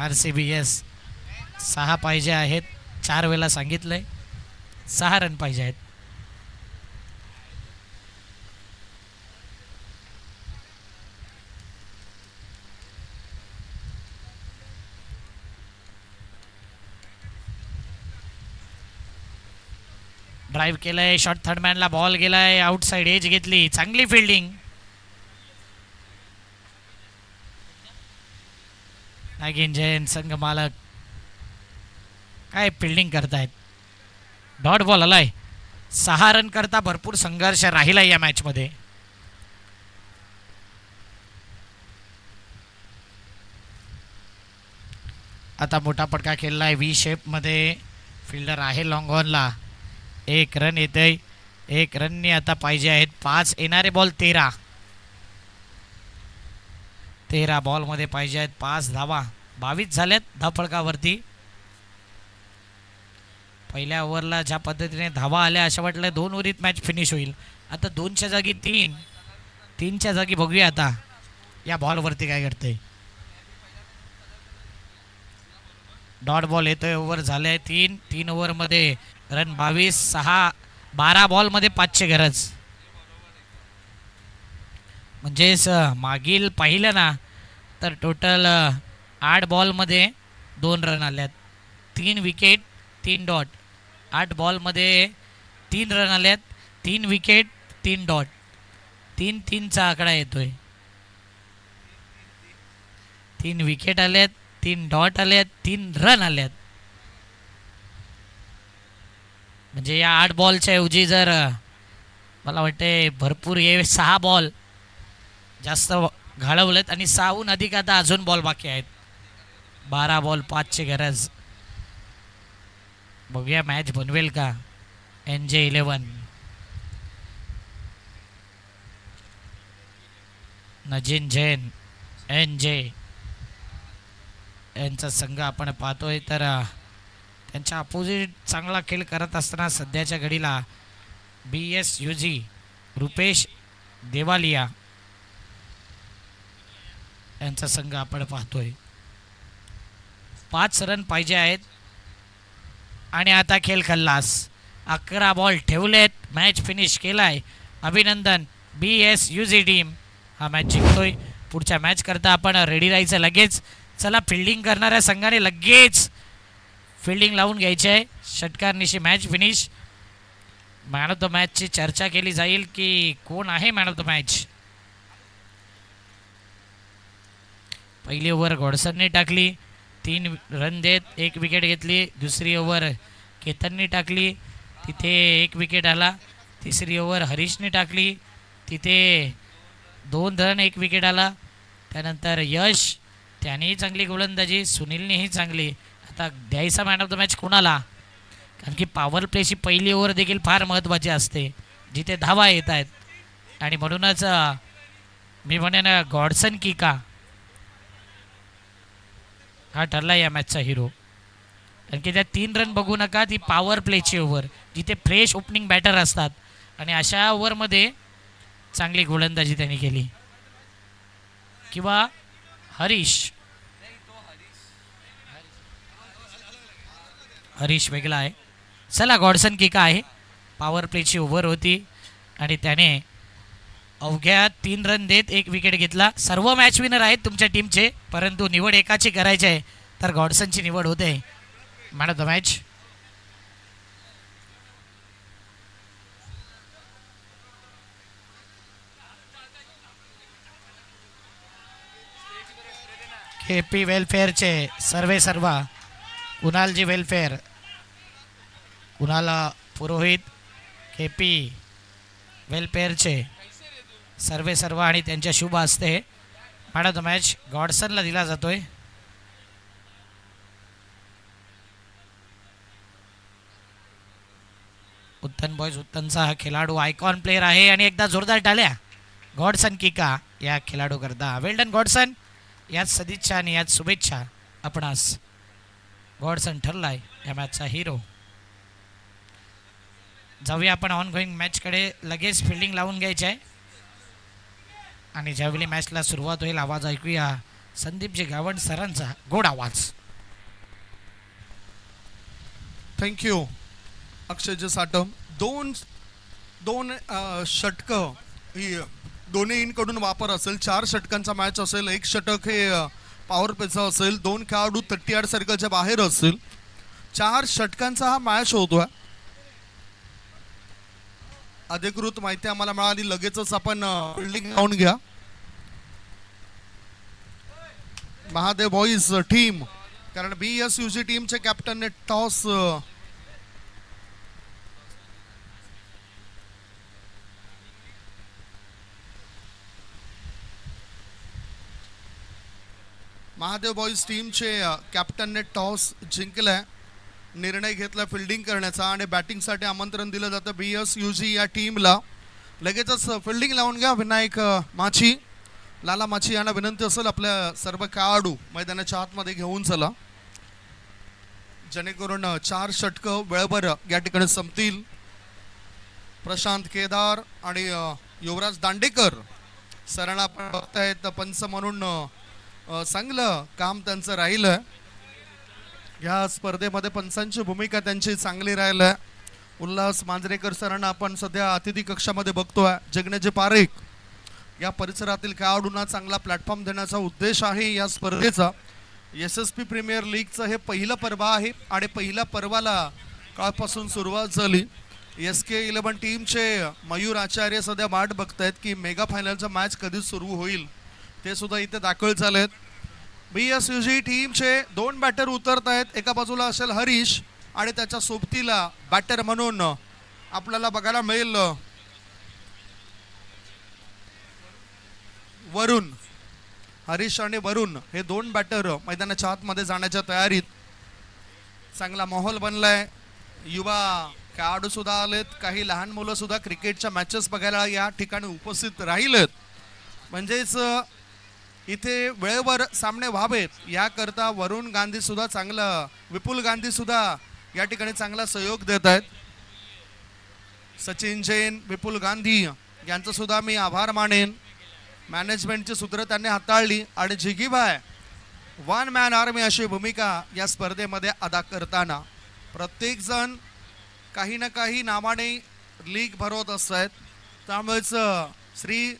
RCB यस 6 पाहिजे आहेत. 4 वेळा सांगितलंय 6 रन पाहिजे आहेत. ड्राईव्ह केलंय. शॉर्ट थर्ड मॅनला बॉल गेलाय. आउटसाइड एज घेतली. चांगली फिल्डिंग. नागिन जैन संघ मालक काय फिल्डिंग करतायत. डॉट बॉल आलाय. 6 रन करता भरपूर संघर्ष राहिला या मॅच मध्ये. आता मोठा पटका खेळलाय व्ही शेप मध्ये. फिल्डर आहे लॉंग ऑनला. 1 रन येते. 1 रननी आता पाहिजे आहेत 5. येणारे बॉल 13 बॉलमध्ये पाहिजे आहेत 5 धावा. 22 झाल्यात धावफलकावरती. पहिल्या ओव्हरला ज्या पद्धतीने धावा आल्या अशा वाटलं 2 ओव्हरीत मॅच फिनिश होईल. आता 2च्या जागी 3च्या जागी बघूया आता या बॉलवरती काय करते. डॉट बॉल येतोय. ओव्हर झाले 3 ओव्हरमध्ये रन 22. 12 बॉलमध्ये 5ची गरज. म्हणजेच मागील पाहिलं ना तर टोटल 8 बॉलमध्ये 2 रन आल्यात. 3 विकेट 3 डॉट. 8 बॉलमध्ये 3 रन आल्यात. 3 विकेट 3 डॉट. 3-3चा आकडा येतोय. 3 विकेट आल्यात 3 डॉट आल्यात 3 रन आल्यात. म्हणजे या 8 बॉलच्या ऐवजी जर मला वाटते भरपूर हे 6 बॉल जास्त घालवलेत आणि 6हून अधिक आता अजून बॉल बाकी आहेत. 12 बॉल 5ची गरज. बघूया मॅच बनवेल का NJ11. नजीन जैन NJ यांचा संघ आपण पाहतोय तर त्यांच्या अपोजिट चांगला खेळ करत असताना सध्याच्या घडीला BSUG रुपेश देवालिया यांचा संघ आपण पाहतोय. 5 रन पाहिजे आहेत आणि आता खेळ खल्लास. 11 बॉल ठेवलेत. मॅच फिनिश केलाय. अभिनंदन BSUG टीम हा मॅच जिंकतोय. पुढच्या मॅच करता आपण रेडी राहायचं लगेच. चला फिल्डिंग करणाऱ्या संघाने लगेच फिल्डिंग लावून घ्यायची आहे. षटकारनिशी match finish. Man of the मॅचची चर्चा केली जाईल की कोण आहे मॅन ऑफ द मॅच. पहिली ओव्हर गॉडसनने टाकली. 3 रन देत 1 विकेट घेतली. दुसरी ओव्हर केतनने टाकली. तिथे 1 विकेट आला. तिसरी ओव्हर हरीशने टाकली. तिथे 2 रन 1 विकेट आला. त्यानंतर यश त्यानेही चांगली गोलंदाजी. सुनीलनेही चांगली. आता द्यायचा मॅन ऑफ द मॅच कोणाला. कारण की पॉवर प्लेची पहिली ओव्हर देखील फार महत्त्वाची असते जिथे धावा येत आहेत. आणि म्हणूनच मी म्हणेन गॉडसन की का हा ठरला या मॅचचा हिरो. कारण की त्या 3 रन बघू नका. ती पॉवर प्लेची ओव्हर जिथे फ्रेश ओपनिंग बॅटर असतात आणि अशा ओव्हरमध्ये चांगली गोलंदाजी त्यांनी केली. किंवा हरीश वेगळा आहे. चला गॉडसन की का आहे. पॉवर प्लेची ओव्हर होती आणि त्याने अवघ्या 3 रन देत 1 विकेट घेतला. सर्व मॅच विनर आहेत तुमच्या टीमचे, परंतु निवड एकाची करायची आहे, तर गॉडसनची निवड होते man of the match. KP वेलफेअरचे सर्वा कुणालजी वेलफेअर, कुणाल पुरोहित KP वेलफेअरचे सर्व आणि त्यांच्या शुभ हस्ते मॅन ऑफ द मॅच गॉडसनला दिला जातोय. उत्तन बॉयज उत्तनचा हा खेळाडू आयकॉन प्लेअर आहे आणि एकदा जोरदार टाळ्या गॉडसन किका या खेळाडू करता. वेल डन गॉडसन. याच सदिच्छा आणि याच शुभेच्छा आपणास. गॉडसन ठरलाय या मॅचचा हिरो. जाऊया आपण ऑन गोईंग मॅचकडे. लगेच फिल्डिंग लावून घ्यायची आहे आणि ज्यावेळी मॅचला सुरुवात होईल आवाज ऐकूया संदीपजी गावंड सरांचा गोड आवाज. थँक्यू अक्षयजी साटम. दोन षटकं ही दोन्ही इनकडून वापर असेल. 4 षटकांचा मॅच असेल. 1 षटक हे पॉवर प्लेचं असेल. 2 खेळाडू 38 सर्कलच्या बाहेर असतील. 4 षटकांचा हा मॅच होतोय. अधिकृत माहिती आम्हाला मिळाली लगेचच आपण फिल्डिंग लावून घ्या. महादेव बॉईज टीम, कारण BSUG टीमचे कॅप्टनने टॉस महादेव बॉईज टीमचे कॅप्टनने टॉस जिंकलाय. निर्णय घेतला फिल्डिंग करण्याचा आणि बॅटिंगसाठी आमंत्रण दिलं जातं BSUG या टीमला. लगेचच फिल्डिंग लावून घ्या. विनायक माची, लाला माची यांना विनंती असेल आपल्या सर्व खेळाडू मैदानाच्या आतमध्ये घेऊन चला, जेणेकरून 4 षटकं वेळेवर या ठिकाणी संपतील. प्रशांत केदार आणि युवराज दांडेकर सरांना आपण बघतायत पंच म्हणून चांगलं काम त्यांचं राहिलं. या स्पर्धेमध्ये पंचांची भूमिका त्यांची चांगली राहिलं. उल्हास मांजरेकर सरांना आपण सध्या अतिथी कक्षामध्ये बघतोय. जगनेजी पारेख या परिसरातील खेळाडूंना चांगला प्लॅटफॉर्म देण्याचा उद्देश आहे या स्पर्धेचा. SSP प्रीमियर लीगचं हे पहिलं पर्व आहे आणि पहिल्या पर्वाला काळपासून सुरुवात झाली. SK11 टीमचे मयूर आचार्य सध्या वाट बघतायत की मेगा फायनलचा मॅच कधी सुरू होईल. ते सुद्धा इथे दाखल झालेत. BSUG टीमचे 2 बॅटर उतरत आहेत. एका बाजूला असेल हरीश आणि त्याच्या सोबतीला बॅटर म्हणून आपल्याला बघायला मिळेल वरुण. हरीश आणि वरुण हे 2 बॅटर मैदानाच्या आतमध्ये जाण्याच्या तयारीत. चांगला माहोल बनलाय. युवा खेळाडू सुद्धा आलेत. काही लहान मुलं सुद्धा क्रिकेटच्या मॅचेस बघायला या ठिकाणी उपस्थित राहिलेत. म्हणजेच इथे वेळेवर सामने व्हावेत याकरता वरुण गांधी सुद्धा चांगलं, विपुल गांधी सुद्धा या ठिकाणी चांगला सहयोग देत आहेत. सचिन जैन, विपुल गांधी यांचं सुद्धा मी आभार मानेन. मॅनेजमेंटची सूत्र त्यांनी हाताळली आणि जिगीबाय 1 मॅन आर्मी अशी भूमिका या स्पर्धेमध्ये अदा करताना प्रत्येकजण काही ना काही नावाने लीग भरवत असतात. त्यामुळेच श्री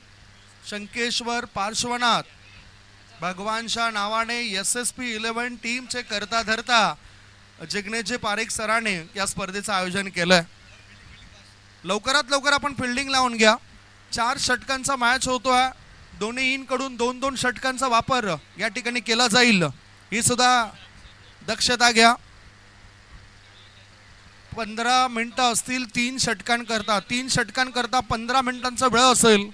शंकेश्वर पार्श्वनाथ भगवानच्या नावाने SSP11 टीमचे करता धरता जिग्नेशजी पारेख सरांनी या स्पर्धेचं आयोजन केलंय. लवकरात लवकर आपण फिल्डिंग लावून घ्या. 4 षटकांचा मॅच होतोय. दोन्ही इनकडून 2-2 षटकांचा वापर या ठिकाणी केला जाईल. ही सुद्धा दक्षता घ्या. 15 मिनिटं असतील 3 षटकांकरता. 3 षटकांकरता 15 मिनिटांचा वेळ असेल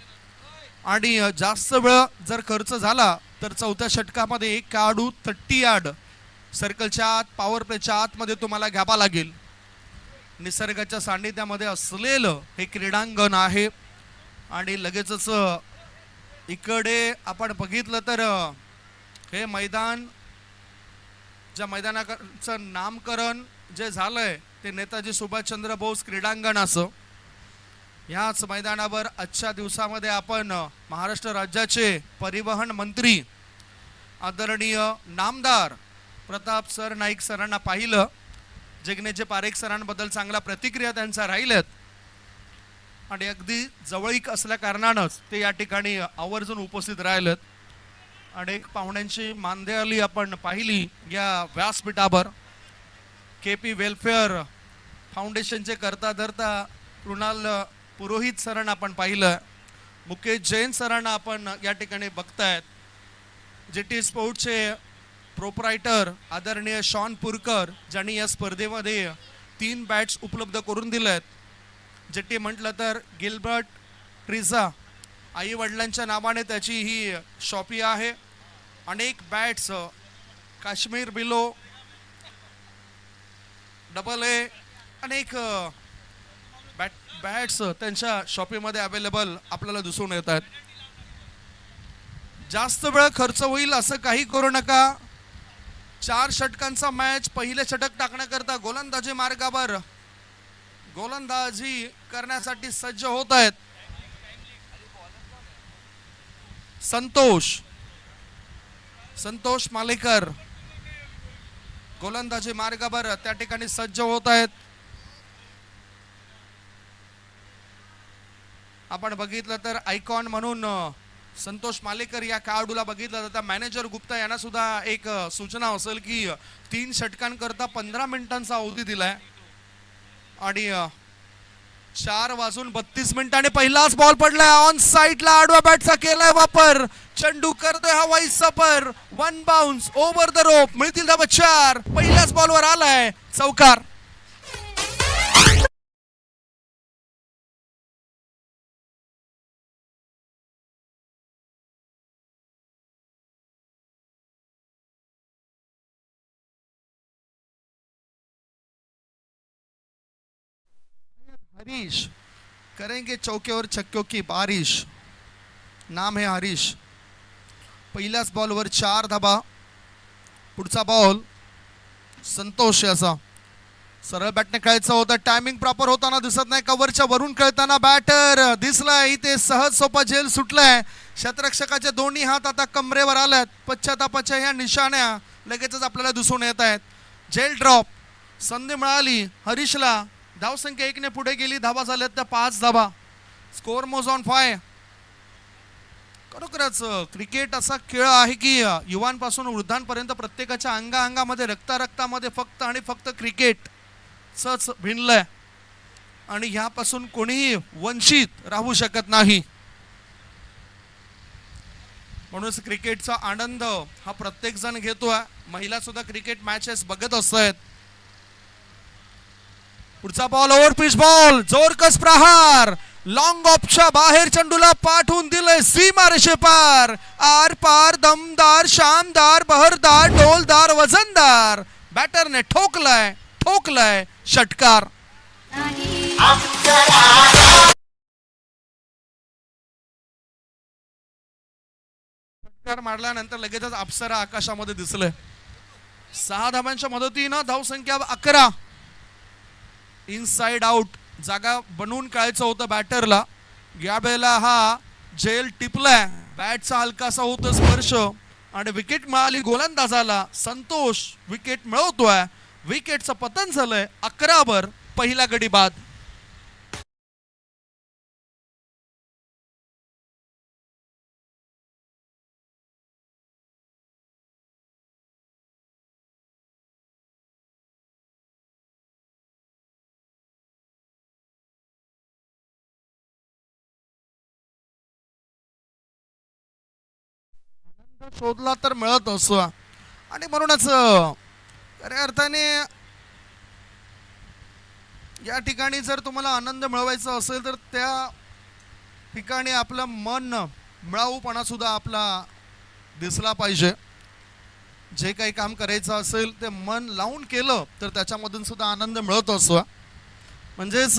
आणि जास्त वेळ जर खर्च झाला तर 4थ्या षटकामध्ये 1 खेळाडू 30 यार्ड सर्कलच्या आत, पॉवर प्लेच्या आतमध्ये तुम्हाला घ्यावा लागेल. निसर्गाच्या सान्निध्यामध्ये असलेलं हे क्रीडांगण आहे आणि लगेचच इकडे आपण बघितलं तर हे मैदान, ज्या मैदानाचं नामकरण जे झालंय ते नेताजी सुभाषचंद्र बोस क्रीडांगण असं. याच मैदानावर आजच्या दिवसामध्ये आपण महाराष्ट्र राज्याचे परिवहन मंत्री आदरणीय नामदार प्रताप सर नाईक सरांना पाहिलं. जिग्नेशजी पारेख सरांबद्दल चांगला प्रतिक्रिया त्यांच्या राहिल्यात आणि अगदी जवळीक असल्या कारणानंच ते या ठिकाणी आवर्जून उपस्थित राहिलेत. अनेक पाहुण्यांची मानदेयाली आपण पाहिली या व्यासपीठावर. KP वेलफेअर फाउंडेशनचे करता धरता कृणाल पुरोहित सरांना आपण पाहिलं. मुकेश जैन सरांना आपण या ठिकाणी बघतायत. GT स्पोर्ट्सचे प्रोप्रायटर आदरणीय शॉन पुरकर ज्यांनी या स्पर्धेमध्ये 3 बॅट्स उपलब्ध करून दिल्या आहेत. GT म्हटलं तर गिल्बर्ट ट्रिझा आई वडिलांच्या नावाने त्याची ही शॉपी आहे. अनेक बॅट्स काश्मीर बिलो AA अनेक बॅट्स त्यांच्या शॉपीमध्ये अवेलेबल आपल्याला दिसून येत आहेत. जास्त वेळ खर्च होईल असं काही करू नका. 4 षटकांचा मॅच. पहिले षटक टाकण्याकरता गोलंदाजी मार्गावर गोलंदाजी करण्यासाठी सज्ज होत आहेत. संतोष मालेकर गोलंदाजी मार्गावर त्या ठिकाणी सज्ज होत आहेत. आपण बघितलं तर आयकॉन म्हणून संतोष मालेकर या खेळाडूला बघितलं जातं. मॅनेजर गुप्ता यांना सुद्धा एक सूचना असेल की 3 षटकांकरता 15 मिनिटांचा अवधी दिलाय आणि 4:32 पहिलाच बॉल पडलाय. ऑन साइडला आडवा बॅटचा केलाय वापर. चेंडू करतोय हवाई सफर. 1 बाउन्स ओव्हर द रोप. मिळतील धावा 4. पहिल्याच बॉलवर आलाय चौकार. हरीश करेंगे चौके छक्कों की बारिश. नाम है हरीश. पहिल्याच बॉलवर 4 धाबा. पुढचा बॉल संतोष याचा. सरळ बॅटने खेळायचं होतं. टायमिंग प्रॉपर होताना दिसत नाही. कव्हरच्या वरून खेळताना बॅटर दिसलाय. इथे सहज सोपा झेल सुटलाय. क्षेत्ररक्षकाचे दोन्ही हात आता कमरेवर आल्यात. पश्चातापाच्या ह्या निशाण्या लगेचच आपल्याला दिसून येत आहेत. झेल ड्रॉप. संधी मिळाली हरीशला. धावसंख्या 1 ने पुढे गेली. धावा झाल्यात त्या 5 धावा. स्कोर मोज ऑन 5. खरोखरच क्रिकेट असा खेळ आहे की युवांपासून वृद्धांपर्यंत प्रत्येकाच्या अंगामध्ये रक्तामध्ये फक्त आणि फक्त क्रिकेटच भिनलंय आणि ह्यापासून कोणीही वंचित राहू शकत नाही. म्हणूनच क्रिकेटचा आनंद हा प्रत्येक जण घेतोय. महिला सुद्धा क्रिकेट मॅचेस बघत असतात. पुढचा बॉल ओव्हर पिच बॉल. जोरकस प्रहार. लॉंग ऑफच्या बाहेर चेंडूला पाठवून दिलंय सीमारेषे पार. आर पार दमदार शानदार बहरदार डोलदार वजनदार. बॅटरने ठोकलाय षटकार. षटकार मारल्यानंतर लगेचच अप्सरा आकाशामध्ये दिसले. 6 धावांच्या मदतीनं धावसंख्या 11. इनसाइड आउट जागा बनवून खेळायचं होतं बॅटरला. या वेळेला हा झेल टिपलाय. बॅटचा हलकासा होतो स्पर्श आणि विकेट मिळाली गोलंदाजाला. संतोष विकेट मिळवतोय. विकेटचं पतन झालंय. 11 पहिला गडी बाद. शोधला तर मिळत असतो आणि म्हणूनच खऱ्या अर्थाने या ठिकाणी जर तुम्हाला आनंद मिळवायचा असेल तर त्या ठिकाणी आपलं मन मिळावूपणा सुद्धा आपला दिसला पाहिजे. जे काही काम करायचं असेल ते मन लावून केलं तर त्याच्यामधून सुद्धा आनंद मिळत असतो. म्हणजेच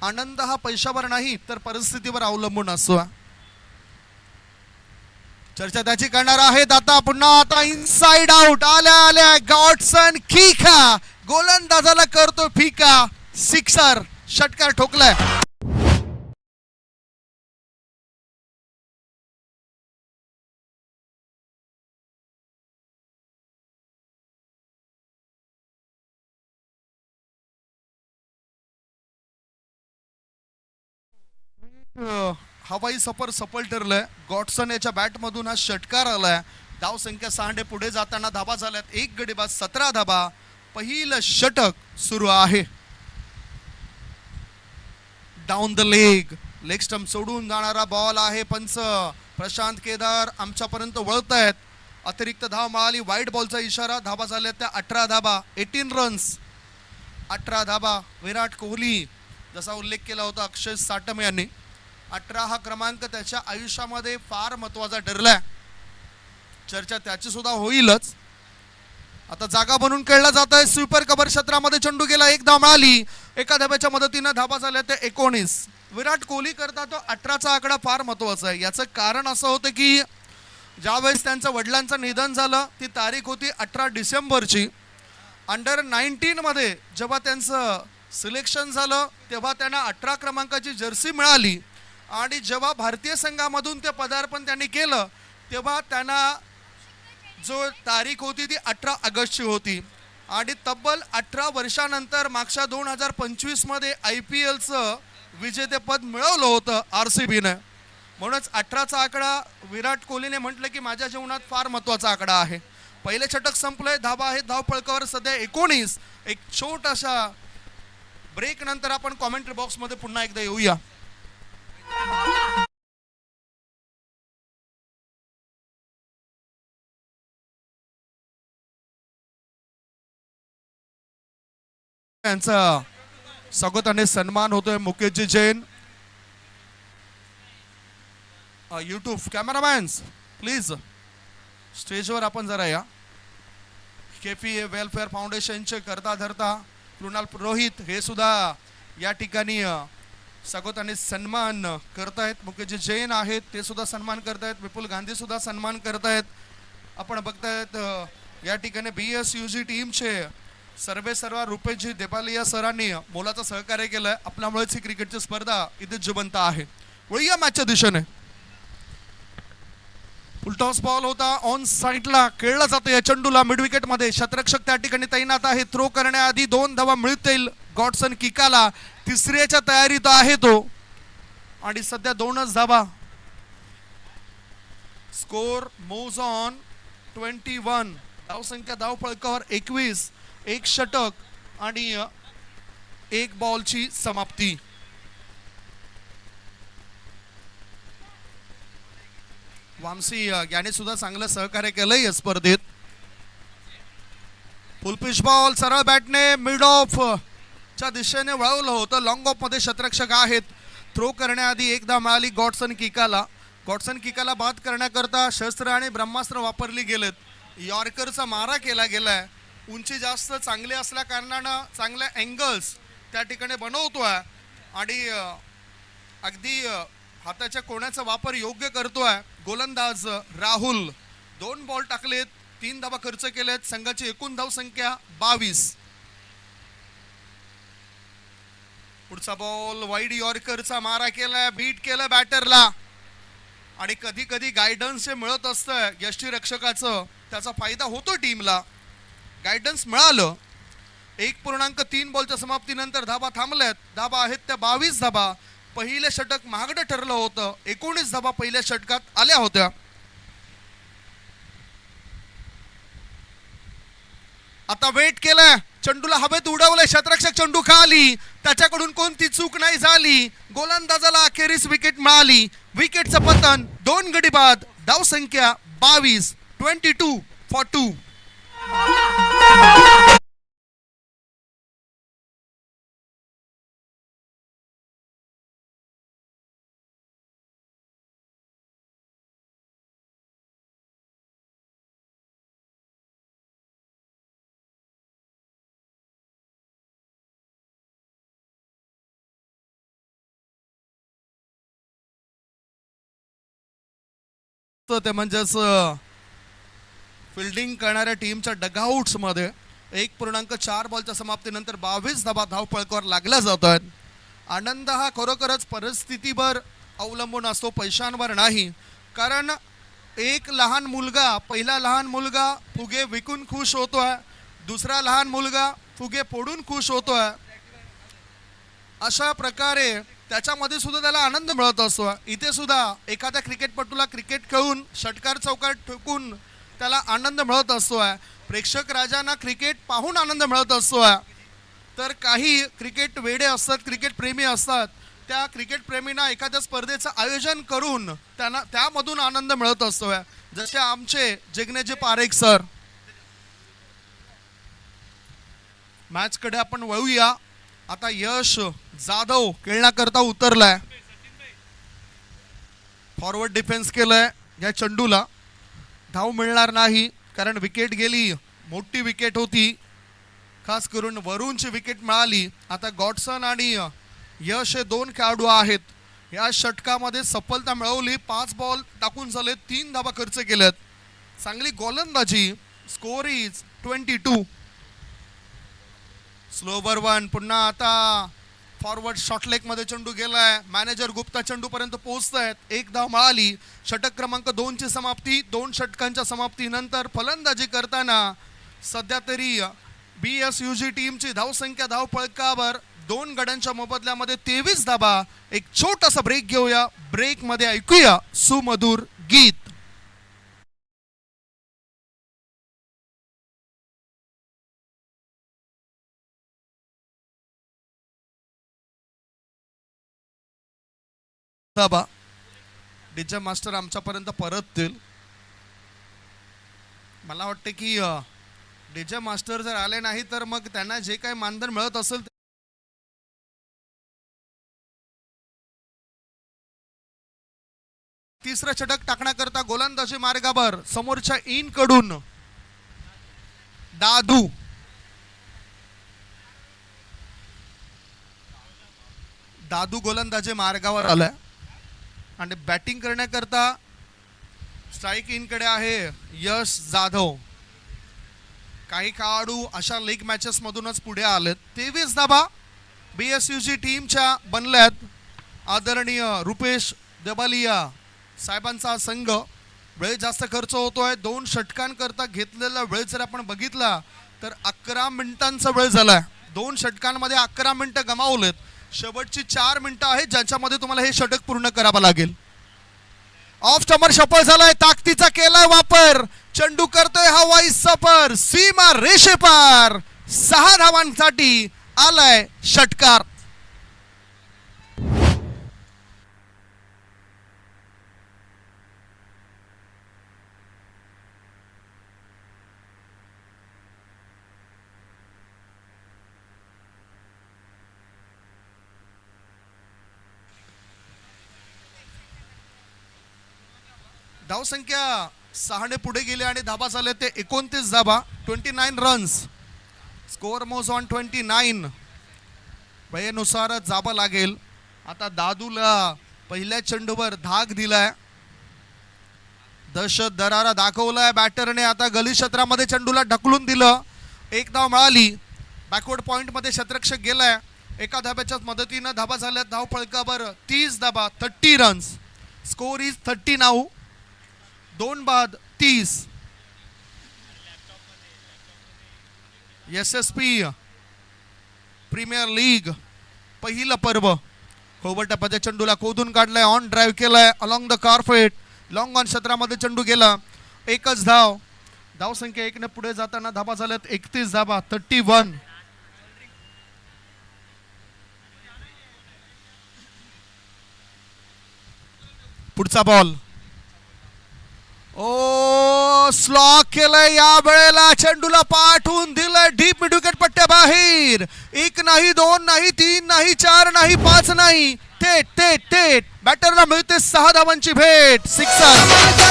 आनंद हा पैशावर नाही तर परिस्थितीवर अवलंबून असतो. चर्चा त्याची करणार आहेत. आता इनसाइड आउट आल्या गॉडसन खिखा. गोलंदाजाला करतो फिका. सिक्सर. षटकार ठोकलाय. हवाई सफर सफल ठरलंय. गॉडसन याच्या बॅटमधून हा षटकार आलाय. धाव संख्या 6 पुढे जाताना धाबा झाल्यात 1 गडी बाद 17 धाबा. पहिलं षटक सुरू आहे. डाऊन द लेग स्टंप सोडून जाणारा बॉल आहे. पंच प्रशांत केदार आमच्यापर्यंत वळत आहेत. अतिरिक्त धाव मिळाली. वाईट बॉलचा इशारा. धाबा झाल्या त्या 18 धाबा. 18 रन्स 18 धाबा. विराट कोहली जसा उल्लेख केला होता अक्षय साटम यांनी 18 हा क्रमांक त्याच्या आयुष्यामध्ये फार महत्वाचा ठरलाय. चर्चा त्याची सुद्धा होईलच. आता जागा बनून खेळला जात आहे. स्वीपर कव्हर क्षेत्रामध्ये चेंडू गेला. 1 धाव मिळाली. एका धाब्याच्या मदतीनं धाबा झाल्या त्या 19. विराट कोहली करता तो 18चा आकडा फार महत्वाचा आहे. याचं कारण असं होतं की ज्यावेळेस त्यांचं वडिलांचं निधन झालं ती तारीख होती 18 डिसेंबरची. अंडर 19 मध्ये जेव्हा त्यांचं सिलेक्शन झालं तेव्हा त्यांना 18 क्रमांकाची जर्सी मिळाली. आणि जेव्हा भारतीय संघामधून ते पदार्पण त्यांनी केलं तेव्हा त्यांना जो तारीख होती ती 18 ऑगस्टची होती. आणि तब्बल 18 वर्षानंतर मागच्या 2025 मध्ये IPLचं विजेतेपद मिळवलं होतं RCBने. म्हणूनच 18चा आकडा विराट कोहलीने म्हटलं की माझ्या जीवनात फार महत्वाचा आकडा आहे. पहिले षटक संपलंय. धाबा आहे धाव फळकावर सध्या 19. एक छोटासा ब्रेक नंतर आपण कॉमेंट्री बॉक्स मध्ये पुन्हा एकदा येऊया. यांचा स्वागत आणि सन्मान होतोय. मुकेशजी जैन यूट्यूब कॅमेरामॅन्स प्लीज स्टेजवर आपण जरा या. केपी वेलफेअर फाउंडेशनचे करता धरता कृणाल पुरोहित हे सुद्धा या ठिकाणी स्वागत आणि सन्मान करतायत. मुकेशजी जैन आहेत ते सुद्धा सन्मान करतायत. विपुल गांधी सुद्धा सन्मान करतायत. आपण बघतायत या ठिकाणी BSUG टीमचे सर्व रुपेशजी देपालिया सरांनी मोलाचं सहकार्य केलंय. आपल्यामुळेच ही क्रिकेटची स्पर्धा इथे जिवंत आहे. वळूया मॅचच्या दिशेने. फुलटॉस बॉल होता. ऑन साईडला खेळला जातो या चेंडूला. मिड विकेट मध्ये शतरक्षक त्या ठिकाणी तैनात आहे. थ्रो करण्याआधी 2 धावा मिळतील गॉडसन किकाला. तिसऱ्याच्या तयारीत आहे तो. आणि सध्या 2च धावा. Score moves on 21. धाव संख्या धाव फळकावर 21. 1 षटक आणि 1 बॉलची समाप्ती. वामसी याने सुद्धा चांगलं सहकार्य केलंय या स्पर्धेत. फुलपिच बॉल सरळ बॅटने मिड ऑफ च्या दिशेने वळवलं होतं. लॉंग ऑफ मध्ये शतरक्षक आहेत. थ्रो करण्याआधी 1 धाव मिळाली गॉडसन किकाला. गॉडसन किकाला बाद करण्याकरता शस्त्र आणि ब्रह्मास्त्र वापरली गेलेत. यॉर्करचा मारा केला गेलाय. उंची जास्त चांगली असल्या कारणानं चांगल्या अँगल्स त्या ठिकाणी बनवतोय आणि अगदी हाताच्या कोण्याचा वापर योग्य करतोय गोलंदाज राहुल. 2 बॉल टाकलेत. 3 धावा खर्च केलेत. संघाची एकूण धाव संख्या 22. पुढचा बॉल वाईड यॉर्करचा मारा केलाय. बीट केलं बॅटरला आणि कधी कधी गायडन्स जे मिळत असतं यष्टीरक्षकाचं त्याचा फायदा होतो टीमला. गायडन्स मिळालं. 1.3 बॉलच्या समाप्तीनंतर धाबा थांबल्यात. धाबा आहेत त्या 22 धाबा. पहिलं षटक महागडं ठरलं होतं. 19 धाबा पहिल्या षटकात आल्या होत्या. आता वेट केलाय. चेंडूला हवेत उडवलंय. शतरक्षक चेंडू खाली. त्याच्याकडून कोणती चूक नाही झाली. गोलंदाजाला अखेरीस विकेट मिळाली. विकेटचं पतन. 2 गडी बाद. धाव संख्या 22. 22 for 2. ते म्हणजेच फिल्डिंग करणाऱ्या टीमच्या डगआउट्स मध्ये 1.4 बॉलच्या समाप्तीनंतर 22 धाबा धावपळकावर लागल्या जातात. आनंद हा खरोखरच परिस्थितीवर अवलंबून असतो, पैशांवर नाही. कारण एक लहान मुलगा, पहिला लहान मुलगा फुगे विकून खुश होतोय. दुसरा लहान मुलगा फुगे फोडून खुश होतोय. अशा प्रकारे त्याच्यामध्ये सुद्धा त्याला आनंद मिळत असतो. इथे सुद्धा एखाद्या क्रिकेटपटूला क्रिकेट खेळून षटकार चौकार ठोकून त्याला आनंद मिळत असतो. प्रेक्षक राजांना क्रिकेट पाहून आनंद मिळत असतो. तर काही क्रिकेट वेडे असतात, क्रिकेट प्रेमी असतात, त्या क्रिकेट प्रेमींना एखाद्या स्पर्धेचं आयोजन करून त्यांना त्यामधून आनंद मिळत असतो. जसे आमचे जिग्नेजी पारेख सर. मॅचकडे आपण वळूया. आता यश जाधव खेळण्याकरता उतरलाय. फॉरवर्ड डिफेन्स केलंय. या चेंडूला धाव मिळणार नाही कारण विकेट गेली. मोठी विकेट होती, खास करून वरूनची विकेट मिळाली. आता गॉडसन आणि यश हे दोन खेळाडू आहेत. या षटकामध्ये सफलता मिळवली. 5 बॉल टाकून झाले, 3 धावा खर्च केल्यात. चांगली गोलंदाजी. Score is 22. Slower one. पुन्हा आता फॉरवर्ड शॉर्टलेग मध्ये चेंडू गेलाय. मॅनेजर गुप्ता चेंडू पर्यंत पोहोचतायत. 1 धाव मिळाली. षटक क्रमांक 2 ची समाप्ती. 2 षटकांच्या समाप्तीनंतर फलंदाजी करताना सध्या तरी BSUG टीमची धावसंख्या धावफलकावर 2 गड्यांच्या मोबदल्यामध्ये 23 धावा. एक छोटासा ब्रेक घेऊया. ब्रेक मध्ये ऐकूया सुमधुर गीत. धाबा डीजे मास्टर आमच्यापर्यंत परततील. मला वाटते की डीजे मास्टर जर आले नाही तर मग त्यांना जे काही मानधन मिळत असेल तिसरं षटक टाकण्याकरता गोलंदाजी मार्गावर समोरच्या इन कडून दादू. दादू गोलंदाजी मार्गावर आलाय आणि बॅटिंग करण्याकरता स्ट्राईक इन कडे आहे यश जाधव. काही खेळाडू अशा लीग मॅचेस मधूनच पुढे आलेत. 23 धावा BSUG टीमच्या बनल्यात. आदरणीय रुपेश देबालिया साहेबांचा संघ. वेळ जास्त खर्च होतोय. 2 षटकांकरता घेतलेला वेळ जर आपण बघितला तर 11 मिनिटांचा वेळ झालाय. 2 षटकांमध्ये 11 मिनिटं गमावलेत. शेवटची 4 मिनिटं आहेत ज्यांच्यामध्ये तुम्हाला हे षटक पूर्ण करावं लागेल. ऑफ स्टंपर सफल झालाय. ताकदीचा केलाय वापर. चेंडू करतोय हवाई सफर. सीमा रेषेपार. 6 धावांसाठी आलाय षटकार. धावसंख्या 6 ने पुढे गेले आणि धाबा झाले ते 29 धाबा. 29 रन्स. स्कोअर मोज ऑन 29. वेळेनुसार जावं लागेल. आता दादूला पहिल्या चेंडूवर धाक दिलाय. दहशत दरारा दाखवलाय बॅटरने. आता गली क्षेत्रामध्ये चेंडूला ढकलून दिलं. 1 धाव मिळाली. बॅकवर्ड पॉइंट मध्ये क्षेत्ररक्षक गेलाय. एका धाब्याच्या मदतीनं धाबा झाल्या. धाव फलकावर 30 धाबा. 30 रन्स. Score is 30 now. 2 बाद 30. SSP प्रीमियर लीग पहिलं पर्व. खोबटप्पाच्या चेंडूला खोदून काढलाय. ऑन ड्राईव्ह केलाय along the carpet. Long on क्षेत्रामध्ये चेंडू गेला. 1च धाव. धावसंख्या 1 ने पुढे जाताना धाबा झाल्यात 31 धाबा. 31. पुढचा बॉल. ओ स्लॉक केलंय. या वेळेला चेंडूला पाठवून दिलंय डीप मिड विकेट पट्ट्या बाहेर. 1 नाही, 2 नाही, 3 नाही, 4 नाही, 5 नाही. थेट थेट थेट बॅटरला मिळते 6 धावांची भेट. सिक्सर.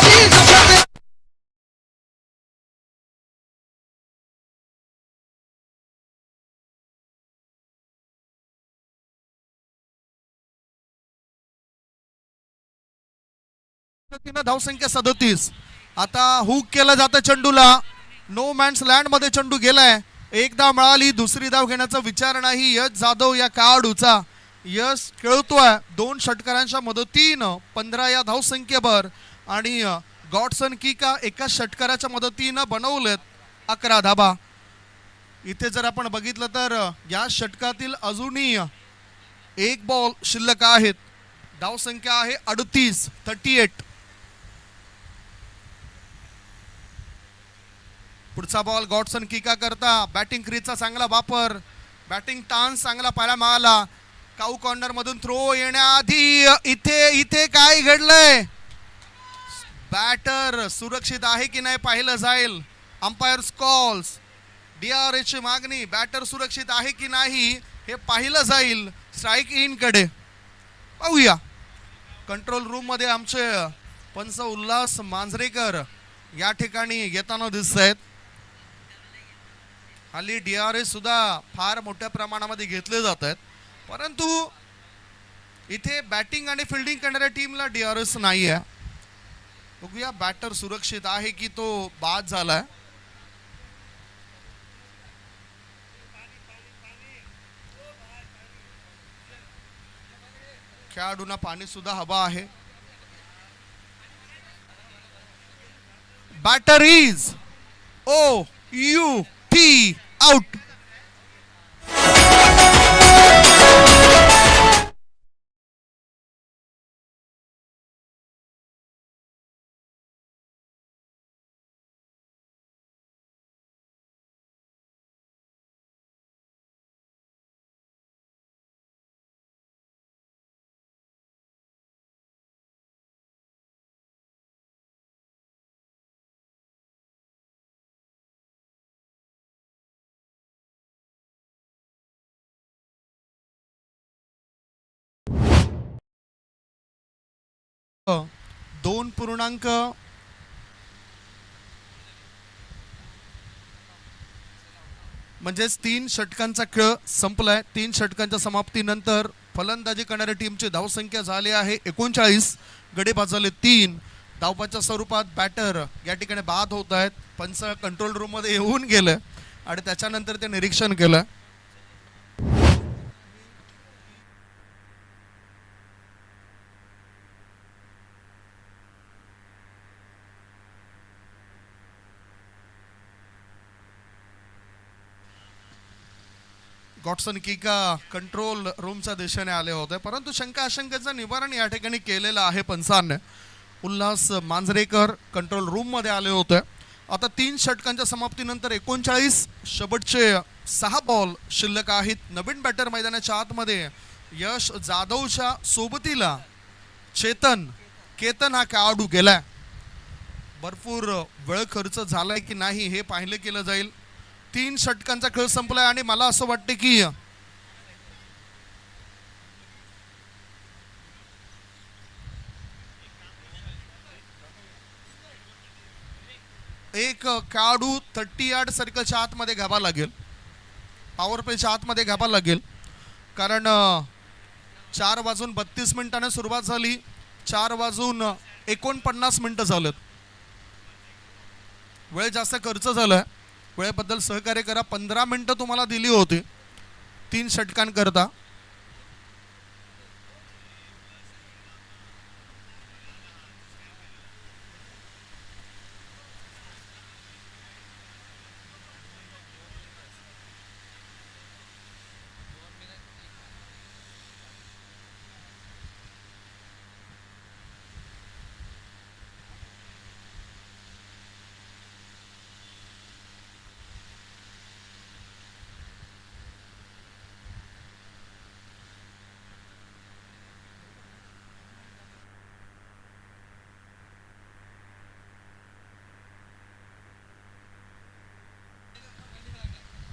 धावसंख्या 37. आता हुक केलं जातं चेंडूला. नो मॅन्स लँड मध्ये चेंडू गेलाय. 1 धाव मिळाली. दुसरी धाव घेण्याचा विचार नाही यश जाधव या खेळाडूचा. यश खेळतोय 2 षटकारांच्या मदतीनं 15 या धावसंख्येवर. आणि गॉडसन किका एका षटकाराच्या मदतीनं बनवलेत 11 धाबा. इथे जर आपण बघितलं तर या षटकातील अजूनही एक बॉल शिल्लक आहेत. धावसंख्या आहे 38. पुढचा बॉल गॉडसन किका करता. बॅटिंग क्रीजचा चांगला वापर, बॅटिंग टान्स चांगला पाहायला मिळाला. काऊ कॉर्नर मधून थ्रो येण्याआधी इथे काय घडलंय? बॅटर सुरक्षित आहे की नाही पाहिलं जाईल. अंपायर्स कॉल्स, DRS ची मागणी. बॅटर सुरक्षित आहे की नाही हे पाहिलं जाईल स्ट्राईक इन कडे. पाहूया. कंट्रोल रूम मध्ये आमचे पंच उल्हास मांजरेकर या ठिकाणी येताना दिसत आहेत. हल्ली DRS सुद्धा फार मोठ्या प्रमाणामध्ये घेतले जात आहेत, परंतु इथे बॅटिंग आणि फिल्डिंग करणाऱ्या टीमला DRS नाही आहे. बघूया बॅटर सुरक्षित आहे की तो बाद झालाय. खेळाडूंना पाणी सुद्धा हवा आहे. Batter is OUT out. दोन पूर्णांक म्हणजेच 3 षटकांचा खेळ संपलाय. 3 षटकांच्या समाप्तीनंतर फलंदाजी करणाऱ्या टीमची धावसंख्या झाली आहे 39. गडी बाजूले 3. धावपाच्या स्वरूपात बॅटर या ठिकाणी बाद होत आहेत. पंच कंट्रोल रूम मध्ये येऊन गेले आणि त्याच्यानंतर ते निरीक्षण केलं. गॉडसन किका कंट्रोल रूमच्या दिशेने आले होते, परंतु शंका आशंकेचं निवारण या ठिकाणी केलेलं आहे पंचांनी. उल्हास मांजरेकर कंट्रोल रूम मध्ये आले होते. आता 3 षटकांच्या समाप्तीनंतर 39 शेवटचे 6 बॉल शिल्लक आहेत. नवीन बॅटर मैदानाच्या आतमध्ये यश जाधवच्या सोबतीला केतन हा खेळाडू गेलाय. भरपूर वेळ खर्च झालाय की नाही हे पाहिलं केलं जाईल. 3 षटकांचा खेळ संपलाय आणि मला असं वाटतं की एक खेळाडू 30 यार्ड सर्कलच्या आतमध्ये घ्यावा लागेल, पॉवर प्लेच्या आतमध्ये घ्यावा लागेल, कारण 4:32 सुरुवात झाली. 4:49 झालेत. वेळ जास्त खर्च झालाय. वेळेबद्दल सहकार्य करा. 15 मिनिटं तुम्हाला दिली होती 3 षटकांकरता.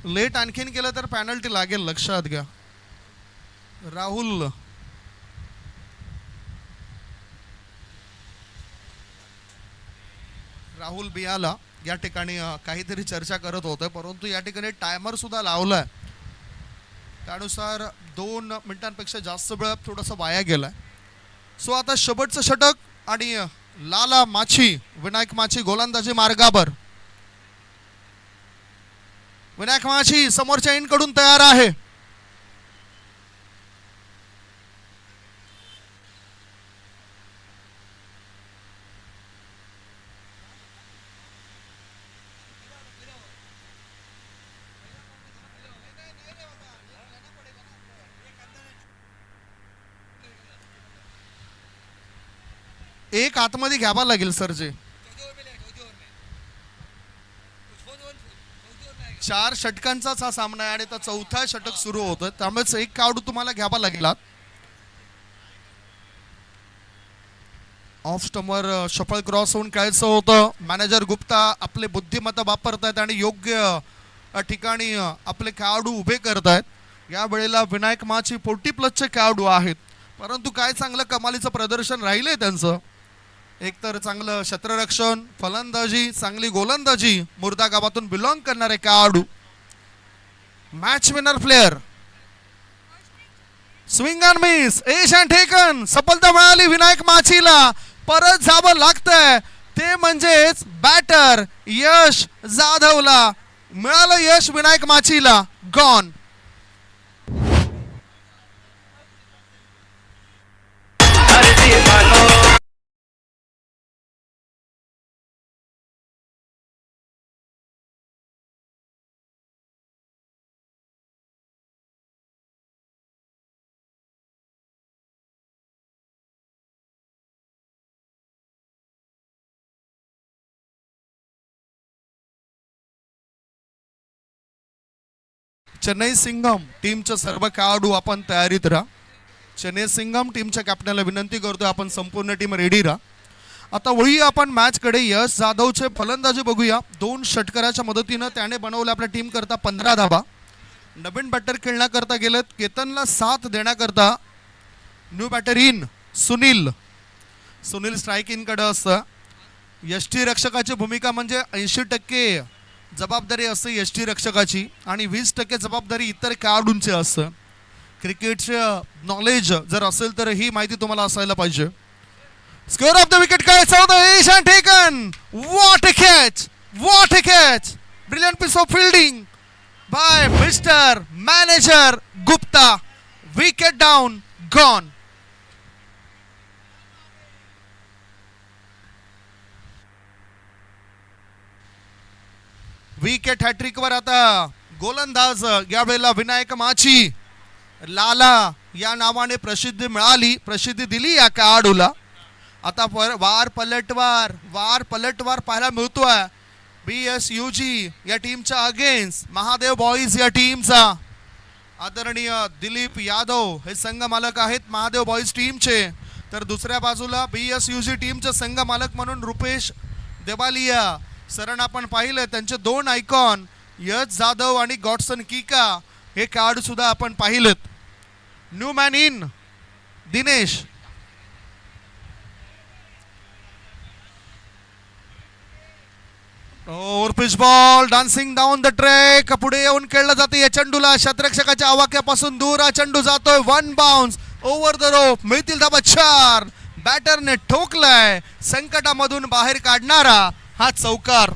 लेट आणखीन केलं तर पॅनल्टी लागेल, लक्षात घ्या. राहुल बियाला या ठिकाणी काहीतरी चर्चा करत होते, परंतु या ठिकाणी टायमर सुद्धा लावलाय. त्यानुसार 2 मिनिटांपेक्षा जास्त वेळ थोडासा वाया गेलाय. सो आता शेवटचं षटक आणि लाला माछी, विनायक माछी गोलंदाजी मार्गावर. विनायक माछी समोरच्या एंड कडून तयार आहे. एक आतमध्ये घ्यावा लागेल सरजे. 4 षटकांचाच हा सामना आहे आणि आता चौथा षटक सुरू होतं, त्यामुळेच एक खेळाडू तुम्हाला घ्यावा लागेल. ऑफ स्टंपवर शफल क्रॉस होऊन खेळायचं होतं. मॅनेजर गुप्ता आपले बुद्धिमत्ता वापरतायत आणि योग्य ठिकाणी आपले खेळाडू उभे करतायत. या वेळेला विनायक माची 40+ खेळाडू आहेत, परंतु काय चांगलं कमालीचं प्रदर्शन राहिलंय त्यांचं. एकतर चांगलं क्षेत्ररक्षण, फलंदाजी, चांगली गोलंदाजी, मुर्दा गावातून बिलॉंग करणारे खेळाडू. Match winner player, swing and miss, edge and taken. सफलता मिळाली विनायक माचीला. परत जावं लागतंय ते म्हणजेच बॅटर यश जाधवला. मिळालं यश विनायक माचीला. गॉन. चेन्नई सिंघम टीमचे सर्व खेळाडू आपण तयारीत राहा. चेन्नई सिंघम टीमच्या कॅप्टनला विनंती करतोय आपण संपूर्ण टीम रेडी राहा. आता वळूया आपण मॅचकडे. यश जाधवचे फलंदाजी बघूया. 2 षटकाराच्या मदतीनं त्याने बनवलं आपल्या टीम करता 15 धाबा. नवीन बॅटर खेळण्याकरता गेलेत. केतनला साथ देण्याकरता new batter in Sunil strike in कडे असतं. यष्टी रक्षकाची भूमिका म्हणजे 80% जबाबदारी असते यष्टी रक्षकाची आणि 20% जबाबदारी इतर खेळाडूंची असतं. क्रिकेटचे नॉलेज जर असेल तर ही माहिती तुम्हाला असायला पाहिजे. स्कोअर ऑफ द विकेट काय होतं. Ash and taken. What a catch. Brilliant piece of fielding by mister manager Gupta. Wicket down. Gone. Wicket हॅट्रिकवर आता गोलंदाज यावेळेला विनायक माची. लाला या नावाने प्रसिद्धी दिली या खेळाडूला. आता वार पलटवार पाहायला मिळतोय BSUG या टीमच्या अगेन्स्ट महादेव बॉईज या टीमचा. आदरणीय दिलीप यादव हे संघ मालक आहेत महादेव बॉईज टीमचे. तर दुसऱ्या बाजूला BSUG टीमचे संघ मालक म्हणून रुपेश देवालिया सरांना आपण पाहिलं. त्यांचे 2 आयकॉन यश जाधव आणि गॉडसन किका हे खेळाडू सुद्धा आपण पाहिलेत. New man in Dinesh. Pitch ball dancing down the track. पुढे येऊन खेळला जाते या चेंडूला. शतरक्षकाच्या आवाक्यापासून दूर हा चेंडू जातोय. 1 बाउन्स ओव्हर द रोप. मिळतील धाबा 4. बॅटरने ठोकलाय. संकटामधून बाहेर काढणारा हा चौकार.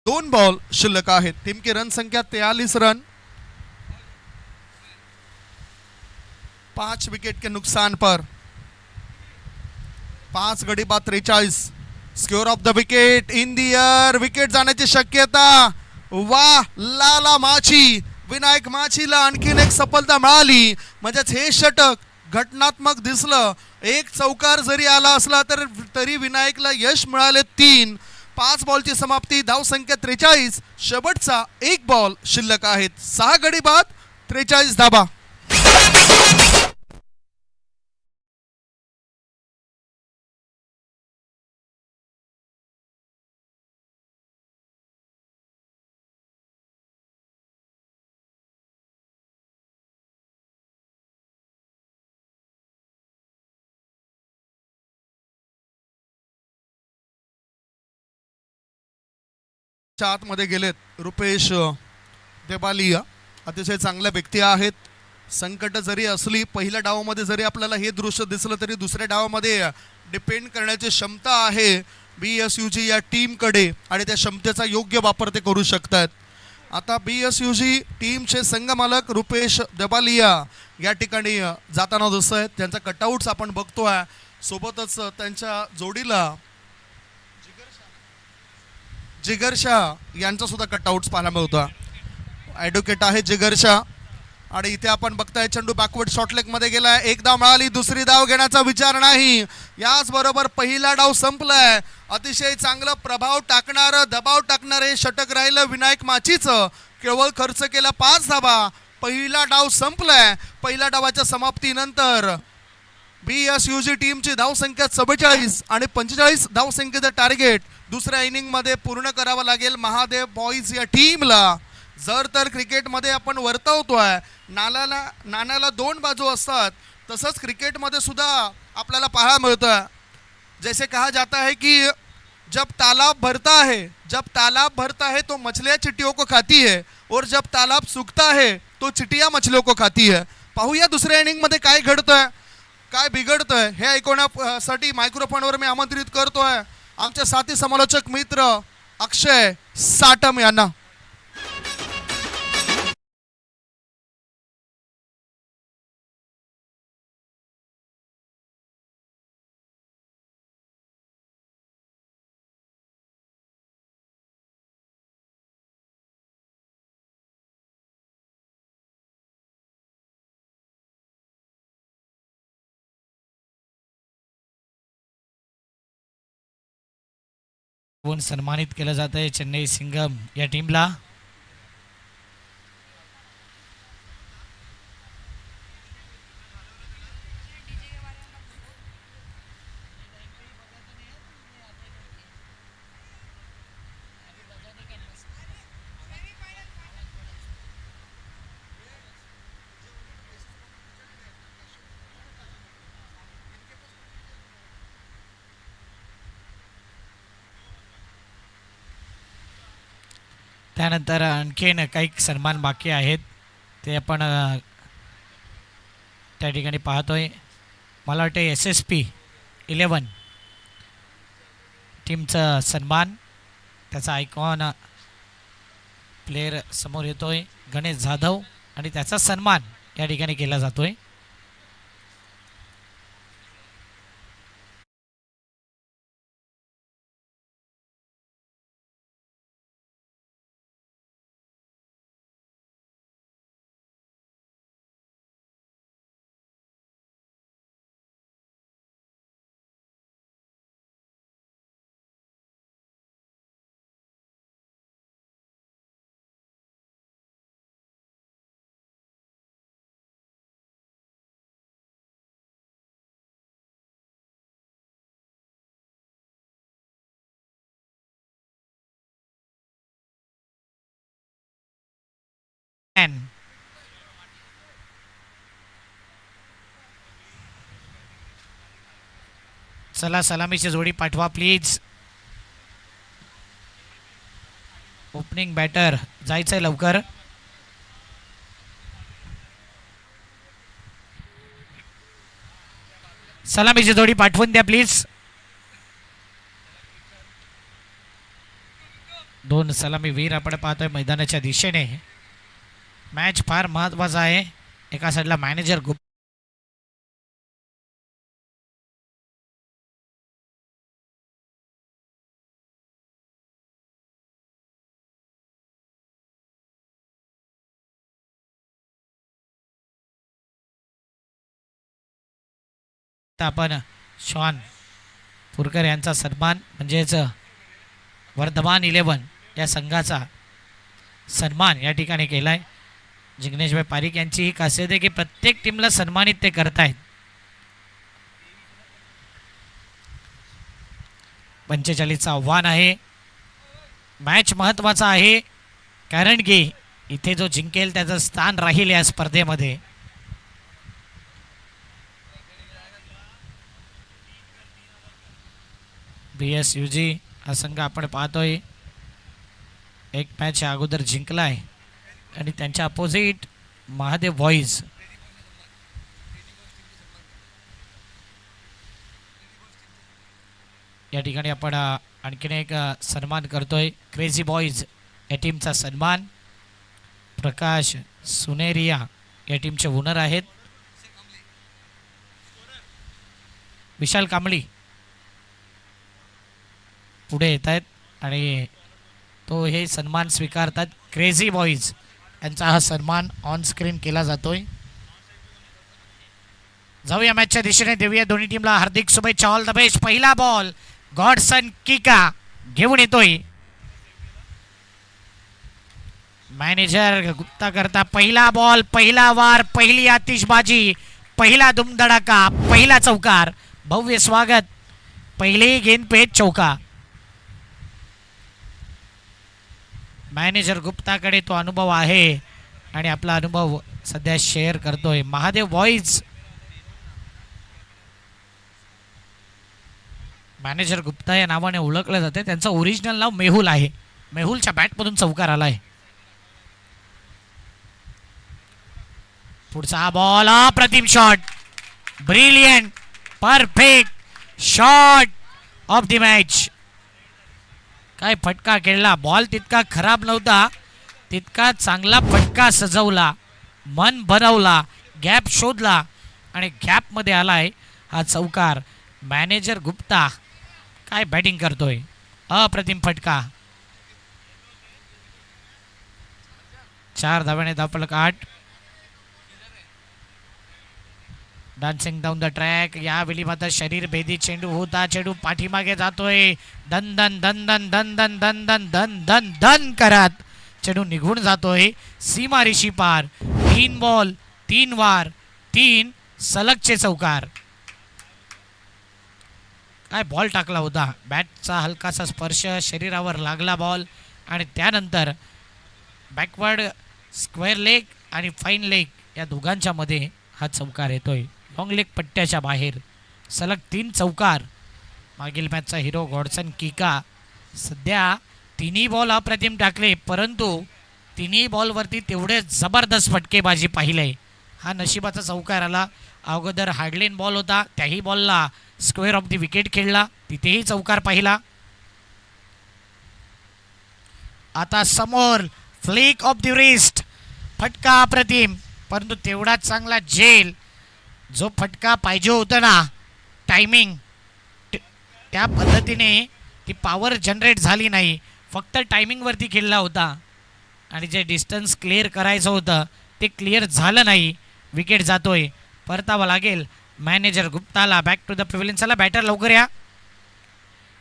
दोन बॉल शिल्लक आहेत. टीम की रन संख्या 43 रन. 5 विकेट के नुकसान पर 5 गडी बाद 43. Score of the wicket in the air. Wicket जाण्याची शक्यता. वा लाला माची. विनायक माचीला आणखीन एक सफलता मिळाली. म्हणजेच हे षटक घटनात्मक दिसलं. एक चौकार जरी आला असला तरी विनायकला यश मिळाले 3. 5 बॉलची समाप्ती. धाव संख्या 43. शेवटचा 1 बॉल शिल्लक आहेत. 6 गडी बाद 43 धाबा. आतमध्ये गेलेत रुपेश देबालिया. अतिशय चांगल्या व्यक्ती आहेत. संकट जरी असली पहिल्या डावामध्ये जरी आपल्याला हे दृश्य दिसलं तरी दुसऱ्या डावामध्ये डिपेंड करण्याची क्षमता आहे BSUG या टीमकडे आणि त्या क्षमतेचा योग्य वापर ते करू शकतात. आता BSUG टीमचे संघमालक रुपेश दबालिया या ठिकाणी जाताना दिसत आहेत. त्यांचा कटआउट्स आपण बघतोय. सोबतच त्यांच्या जोडीला जिगर शाह यांचा सुद्धा कटआउट्स पाहायला मिळतो. ॲडव्होकेट आहे जिगर शाह. आणि इथे आपण बघताय चेंडू बॅकवर्ड शॉर्टलेग मध्ये गेलाय. एक धाव मिळाली, दुसरी धाव घेण्याचा विचार नाही. याच बरोबर पहिला डाव संपलाय. अतिशय चांगलं प्रभाव टाकणारं, दबाव टाकणारं हे षटक राहिलं विनायक माचीचं. केवळ खर्च केला 5 धावा. पहिला डाव संपलाय. पहिल्या डावाच्या समाप्तीनंतर BSUG टीमची धावसंख्या 44 आणि 45 धावसंख्येचं टार्गेट दुसऱ्या इनिंग मध्ये पूर्ण करावं लागेल महादेव बॉईज या टीमला. जर तर क्रिकेटमध्ये आपण वर्तवतोय नाण्याला 2 बाजू असतात, तसंच क्रिकेटमध्ये सुद्धा आपल्याला पाहायला मिळतोय. जैसे कहा जाता है कि जब तालाब भरता है तो मछलियाँ चिट्टियों को खाती है और जब तालाब सूखता है तो चिट्टियाँ मछलियों को खाती है. पाहूया दुसऱ्या इनिंग मध्ये काय घडतंय, काय बिघडतंय हे ऐकवण्यासाठी मायक्रोफोनवर मी आमंत्रित करतोय आमचे साथी समालोचक मित्र अक्षय साटम यांना. सन्मानित केलं जात आहे चेन्नई सिंघम या टीमला. त्यानंतर आणखीन काही सन्मान बाकी आहेत ते आपण त्या ठिकाणी पाहतोय. मला वाटतं SSP 11 टीमचा सन्मान, त्याचा आयकॉन प्लेयर समोर येतोय गणेश जाधव आणि त्याचा सन्मान या ठिकाणी केला जातोय. चला सलामीची जोडी पाठवा प्लीज. ओपनिंग बॅटर जायचंय लवकर. सलामीची जोडी पाठवून द्या प्लीज. 2 सलामी वीर आपण पाहतोय मैदानाच्या दिशेने. मॅच फार महत्वाचा आहे. एका साईडला मॅनेजर आपण शॉन पुरकर यांचा सन्मान म्हणजेच वर्धमान 11 या संघाचा सन्मान या ठिकाणी केलाय. जिग्नेशभाई पारिक यांची ही खासियत आहे की प्रत्येक टीमला सन्मानित ते करतायत. 45चं आव्हान आहे. मॅच महत्त्वाचा आहे कारण की इथे जो जिंकेल त्याचं स्थान राहील या स्पर्धेमध्ये. BSUG हा संघ आपण पाहतोय एक मॅच अगोदर जिंकलाय आणि त्यांच्या अपोजिट महादेव बॉईज. या ठिकाणी आपण आणखीन एक सन्मान करतोय क्रेझी बॉईज या टीमचा सन्मान. प्रकाश सुनेरिया या टीमचे ओनर आहेत. विशाल कांबळी पुढे येत आहेत आणि तो हे सन्मान स्वीकारतात. क्रेझी बॉईज यांचा हा सन्मान ऑन स्क्रीन केला जातोय. जाऊया मॅचच्या दिशेने, देऊया दोन्ही टीमला हार्दिक शुभेच्छा. All the best. पहिला बॉल गॉडसन किका घेऊन येतोय. मॅनेजर गुप्ता करता पहिला बॉल, पहिला वार, पहिली आतिषबाजी, पहिला धुमधडाका, पहिला चौकार. भव्य स्वागत. पहिली गेंद पेच चौका. मॅनेजर गुप्ताकडे तो अनुभव आहे आणि आपला अनुभव सध्या शेअर करतोय. महादेव बॉईज. मॅनेजर गुप्ता या नावाने ओळखलं जाते. त्यांचं ओरिजिनल नाव मेहुल आहे. मेहुलच्या बॅटमधून चौकार आलाय. पुढचा बॉल, अप्रतिम shot, brilliant, perfect shot of the match. काय फटका खेळला. बॉल तितका खराब नव्हता, तितका चांगला फटका सजवला, मन बनवला, गॅप शोधला आणि गॅपमध्ये आलाय हा चौकार. मॅनेजर गुप्ता काय बॅटिंग करतोय. अप्रतिम फटका. 4 धाव्याने धावफलक 8. Dancing down the track. यावेळी मात्र शरीर भेदी चेंडू होता. चेंडू पाठीमागे जातोय. दन दन दन दन दन दन दन दन दन दन दन करत चेंडू निघून जातोय सीमारेषी पार. 3 बॉल 3 वार 3 सलगचे चौकार. काय बॉल टाकला होता. बॅटचा हलकासा स्पर्श शरीरावर लागला बॉल आणि त्यानंतर बॅकवर्ड स्क्वेअर लेग आणि फाईन लेग या दोघांच्या मध्ये हा चौकार येतोय. लॉंग लेग पट्ट्याच्या बाहेर सलग 3 चौकार. मागील मॅचचा हिरो गॉडसन किका सध्या तिन्ही बॉल अप्रतिम टाकले, परंतु तिन्ही बॉलवरती तेवढे जबरदस्त फटकेबाजी पाहिलंय. हा नशिबाचा चौकार आला. अगोदर हार्डलेन बॉल होता, त्याही बॉलला स्क्वेअर ऑफ द विकेट खेळला, तिथेही चौकार पाहिला. आता समोर फ्लिक ऑफ द रिस्ट, फटका अप्रतिम, परंतु तेवढाच चांगला झेल. जो फटका पाहिजे होता ना, टायमिंग, त्या पद्धतीने ती पॉवर जनरेट झाली नाही. फक्त टायमिंगवरती खेळला होता आणि जे डिस्टन्स क्लिअर करायचं होतं ते क्लिअर झालं नाही. विकेट जातोय. परतावा लागेल मॅनेजर गुप्ताला. Back to the pavilion. चला बॅटर लवकर या.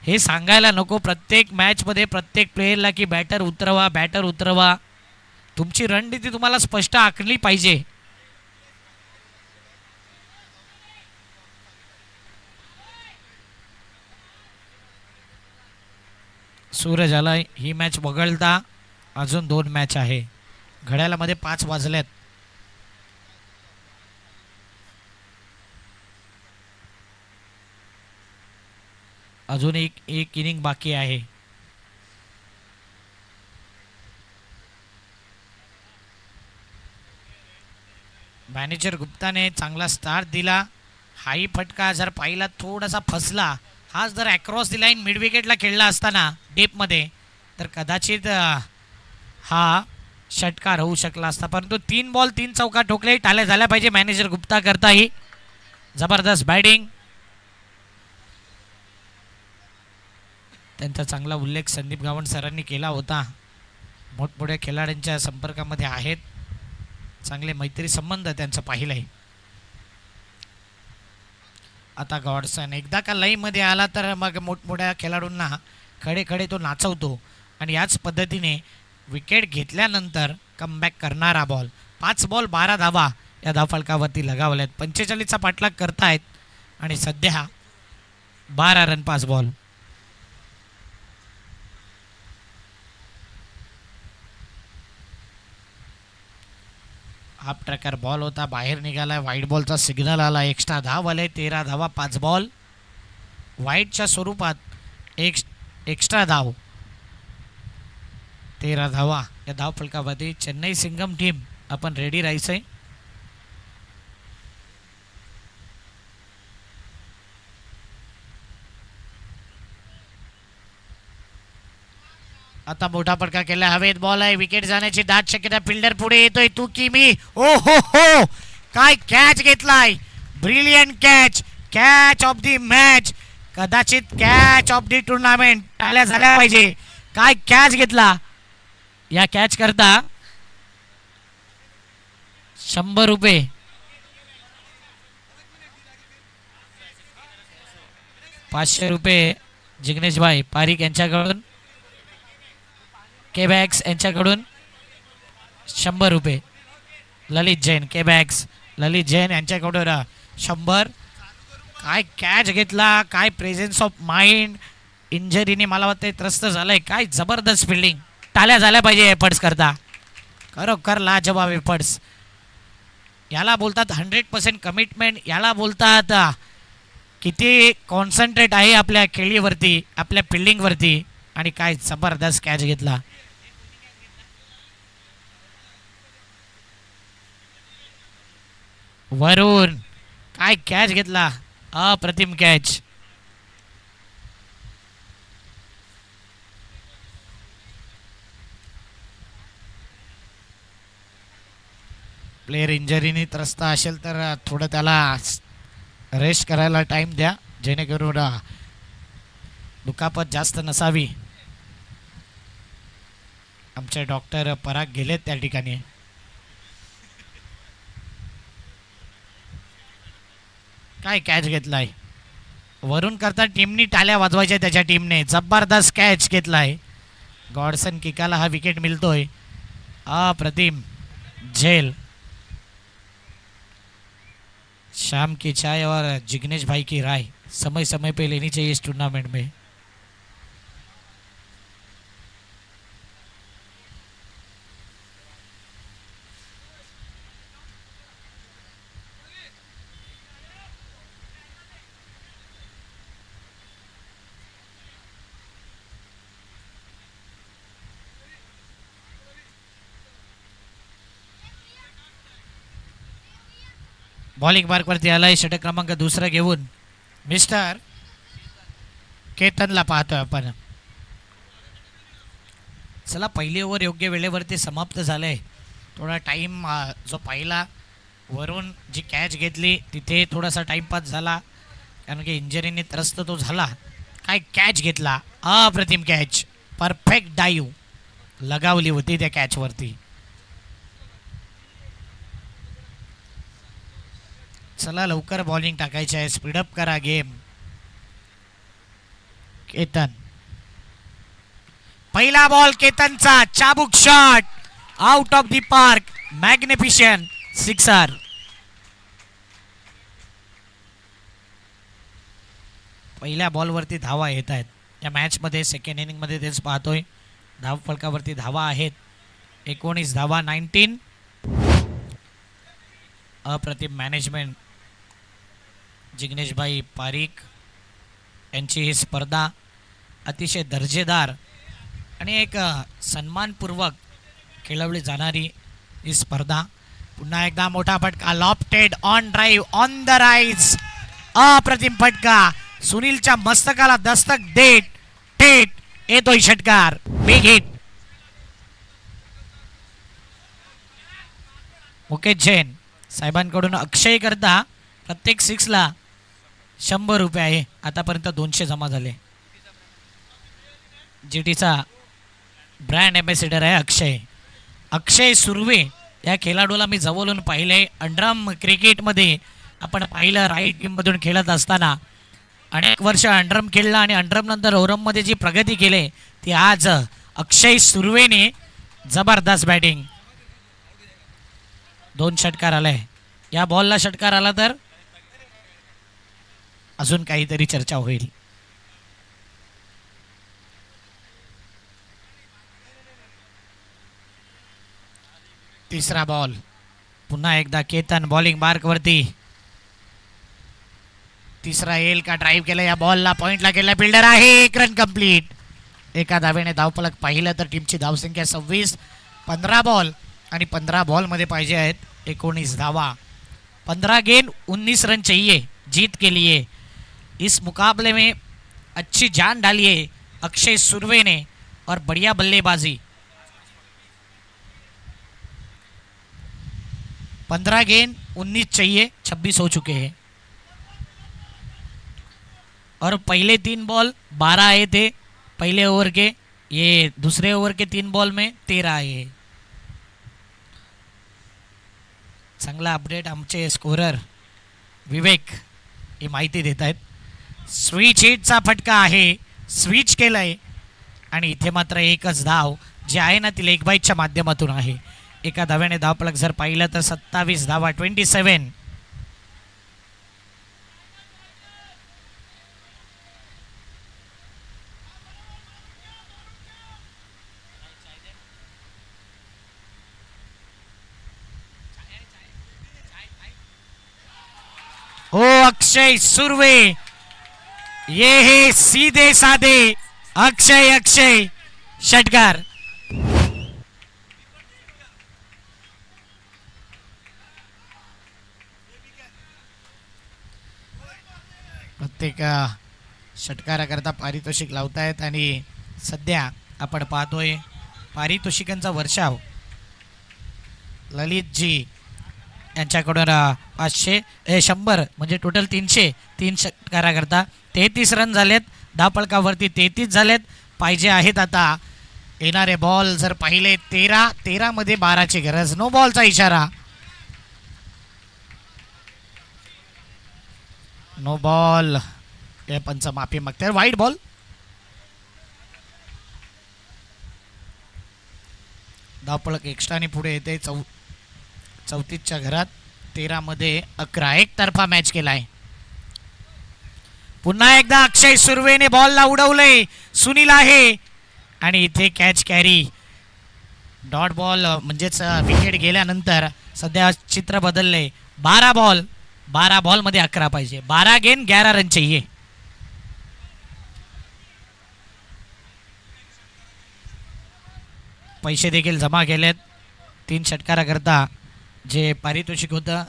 हे सांगायला नको प्रत्येक मॅचमध्ये प्रत्येक प्लेयरला की बॅटर उतरवा, बॅटर उतरवा. तुमची रणनीती तुम्हाला स्पष्ट आखली पाहिजे. सूरज आलाय. ही मॅच वगळता अजून 2 मॅच आहे. घड्याळामध्ये 5 वाजल्यात. अजून एक इनिंग बाकी आहे. मॅनेजर गुप्ताने चांगला स्टार्ट दिला. हाही फटका जर पाहिला थोडासा फसला. हाच जर अक्रॉस दी लाईन मिड विकेटला खेळला असताना डेपमध्ये तर कदाचित हा षटकार होऊ शकला असता. परंतु 3 बॉल 3 चौका ठोकले. टाळ्या झाल्या पाहिजे मॅनेजर गुप्ता करताही. जबरदस्त बॅटिंग. त्यांचा चांगला उल्लेख संदीप गावंड सरांनी केला होता. मोठमोठ्या खेळाडूंच्या संपर्कामध्ये आहेत. चांगले मैत्री संबंध त्यांचं पाहिलंय. आता गॉडसन एकदा का लाईनमध्ये आला तर मग मोठमोठ्या खेळाडूंना खडे खडे तो नाचवतो आणि याच पद्धतीने विकेट घेतल्यानंतर कमबॅक करणारा बॉल. 5 बॉल 12 धावा या धावफलकावरती लगावल्यात. 45चा पाठलाग करतायत आणि सध्या 12 run 5 ball. Half tracker ball होता, बाहेर निघाला. व्हाईट बॉलचा सिग्नल आला. एक्स्ट्रा धाव आले. 13 धावा 5 बॉल. व्हाईटच्या स्वरूपात एक्स्ट्रा धाव 13 धावा या धावफलकावरती चेन्नई सिंगम टीम आपण रेडी राहायचंय. आता मोठा फटका केला, हवेत बॉल आहे, विकेट जाण्याची दाट शक्यता, फिल्डर पुढे येतोय, तू की मी, ओ हो काय कॅच घेतलाय, brilliant catch, catch of the match, कदाचित कॅच ऑफ द टुर्नामेंट. टाळ्या झाल्या पाहिजे, काय कॅच घेतला. या कॅच करता 100 रुपये. ₹500 जिग्नेश भाई पारिक यांच्याकडून, के बॅग्स यांच्याकडून 100 रुपये. ललित जैन, के बॅग्स ललित जैन यांच्याकडून 100. काय कॅच घेतला, काय प्रेझेन्स ऑफ माइंड. इंजरीने मला वाटतं त्रस्त झालंय. काय जबरदस्त फिल्डिंग. टाळ्या झाल्या पाहिजे एफर्ट्स करता, खरोखर लाजवाब एफर्ट्स. याला बोलतात 100% कमिटमेंट, याला बोलतात किती कॉन्सन्ट्रेट आहे आपल्या खेळीवरती, आपल्या फिल्डिंगवरती. आणि काय जबरदस्त कॅच घेतला. वरून काय कॅच घेतला, अप्रतिम कॅच. प्लेयर इंजरीने त्रस्त असेल तर थोडं त्याला रेस्ट करायला टाइम द्या, जेणेकरून दुखापत जास्त नसावी. आमचे डॉक्टर पराग गेलेत त्या ठिकाणी. काय कॅच घेतलाय. वरून करता टीमनी टाळ्या वाजवायच्या त्याच्या टीमने. जबरदस्त कॅच घेतलाय. गॉडसन किकाला हा विकेट मिळतोय. अप्रतिम झेल. शाम की चाय और जिग्नेश भाई की राय समय समय पे लेनी चाहिए इस टूर्नामेंट में. बॉलिंग मार्कवरती आलाय षटक क्रमांक 2 घेऊन मिस्टर केतनला पाहतोय आपण. चला, पहिली ओव्हर योग्य वेळेवरती समाप्त झालंय. थोडा टाइम जो पहिला वरून जी कॅच घेतली तिथे थोडासा टाइमपास झाला, कारण की इंजरीने त्रस्त तो झाला. काय कॅच घेतला, अप्रतिम कॅच. परफेक्ट डाईव्ह लगावली होती त्या कॅचवरती. चला, लवकर बॉलिंग टाकायची आहे, स्पीडअप करा गेम. केतन, पहिला बॉल केतनचा, चाबुक shot, out of the park, magnificent sixer. पहिल्या बॉलवरती धावा येत आहेत या मॅचमध्ये. सेकंड इनिंगमध्ये तेच पाहतोय. धाव फलकावरती धावा आहेत 19 धावा, 19. अप्रतिम मॅनेजमेंट जिग्नेशभाई पारिक यांची ही स्पर्धा अतिशय दर्जेदार आणि एक सन्मानपूर्वक खेळवली जाणारी ही स्पर्धा. पुन्हा एकदा मोठा फटका, lofted on drive on the rise. अप्रतिम फटका, सुनीलच्या मस्तकाला दस्तक देत थेट येतोय षटकार. Big hit. मुकेश जैन साहेबांकडून अक्षय करता प्रत्येक 6ला 100 रुपये आहे. आतापर्यंत 200 जमा झाले. जीटीचा ब्रँड एम्बॅसिडर आहे अक्षय. अक्षय सुर्वे या खेळाडूला मी जवळून पाहिले. अंडरम क्रिकेटमध्ये आपण पाहिलं, राईट टीममधून खेळत असताना अनेक वर्ष अंडरम खेळला आणि अंडरम नंतर ओरममध्ये जी प्रगती केली ती आज अक्षय सुर्वेने जबरदस्त बॅटिंग. 2 षटकार आलाय. या बॉलला षटकार आला तर अजून काहीतरी चर्चा होईल. तिसरा बॉल, पुन्हा एकदा केतन बॉलिंग मार्क वरती. तिसरा येईल का, ड्राईव्ह केला या बॉलला, पॉइंटला केला, फिल्डर आहे. 1 रन कंप्लीट. एका धावेने धावफलक पाहिलं तर टीमची धावसंख्या 26. 15 बॉल आणि 15 बॉलमध्ये पाहिजे आहेत 19 धावा. 15 गेंद 19 रन चाहिए जीत के लिए. इस मुकाबले में अच्छी जान डाली है अक्षय सुर्वे ने और बढ़िया बल्लेबाजी। 15 गेंद 19 चाहिए, 26 हो चुके हैं। और पहले 3 बॉल 12 आए थे पहले ओवर के, ये दूसरे ओवर के 3 बॉल में 13 आए हैं। चांगला अपडेट आमचे स्कोरर विवेक ही माहिती देत आहेत. स्विच हिटचा फटका आहे, स्विच केलंय आणि इथे मात्र एकच धाव जे आहे ना ती लेग बाईटच्या माध्यमातून आहे. एका धाव्याने धावफलक जर पाहिलं तर 27 धावा, 27. ओ अक्षय सुर्वे, ये है सीधे साधे अक्षय षटकार. प्रत्येक षटकाराकरता पारितोषिक लावतायत आणि सध्या आपण पाहतोय पारितोषिकांचा वर्षाव ललितजी यांच्याकडून 100 म्हणजे टोटल 303 षटकाराकरता 33 रन झालेत. धावफलकावरती 33 झालेत. पाहिजे आहेत आता येणारे बॉल जर पाहिले 13 मध्ये 12ची गरज. नो बॉलचा इशारा, नो बॉल. हे पंच माफी मागते. वाईट बॉल. धावफलक एक्स्ट्राने पुढे येते 34च्या घरात. 13 मध्ये 11 एकतर्फा मॅच केलाय. पुन्हा एकदा अक्षय सुर्वेने बॉलला उडवलंय. सुनील आहे आणि इथे कॅच कॅरी. डॉट बॉल म्हणजेच विकेट गेल्यानंतर सध्या चित्र बदलले. 12 बॉल मध्ये 11 पाहिजे. 12 गेंद 11 रन चाहिए. पैसे देखील जमा केलेत 3 षटकाराकरता. जे पारितोषिक होतं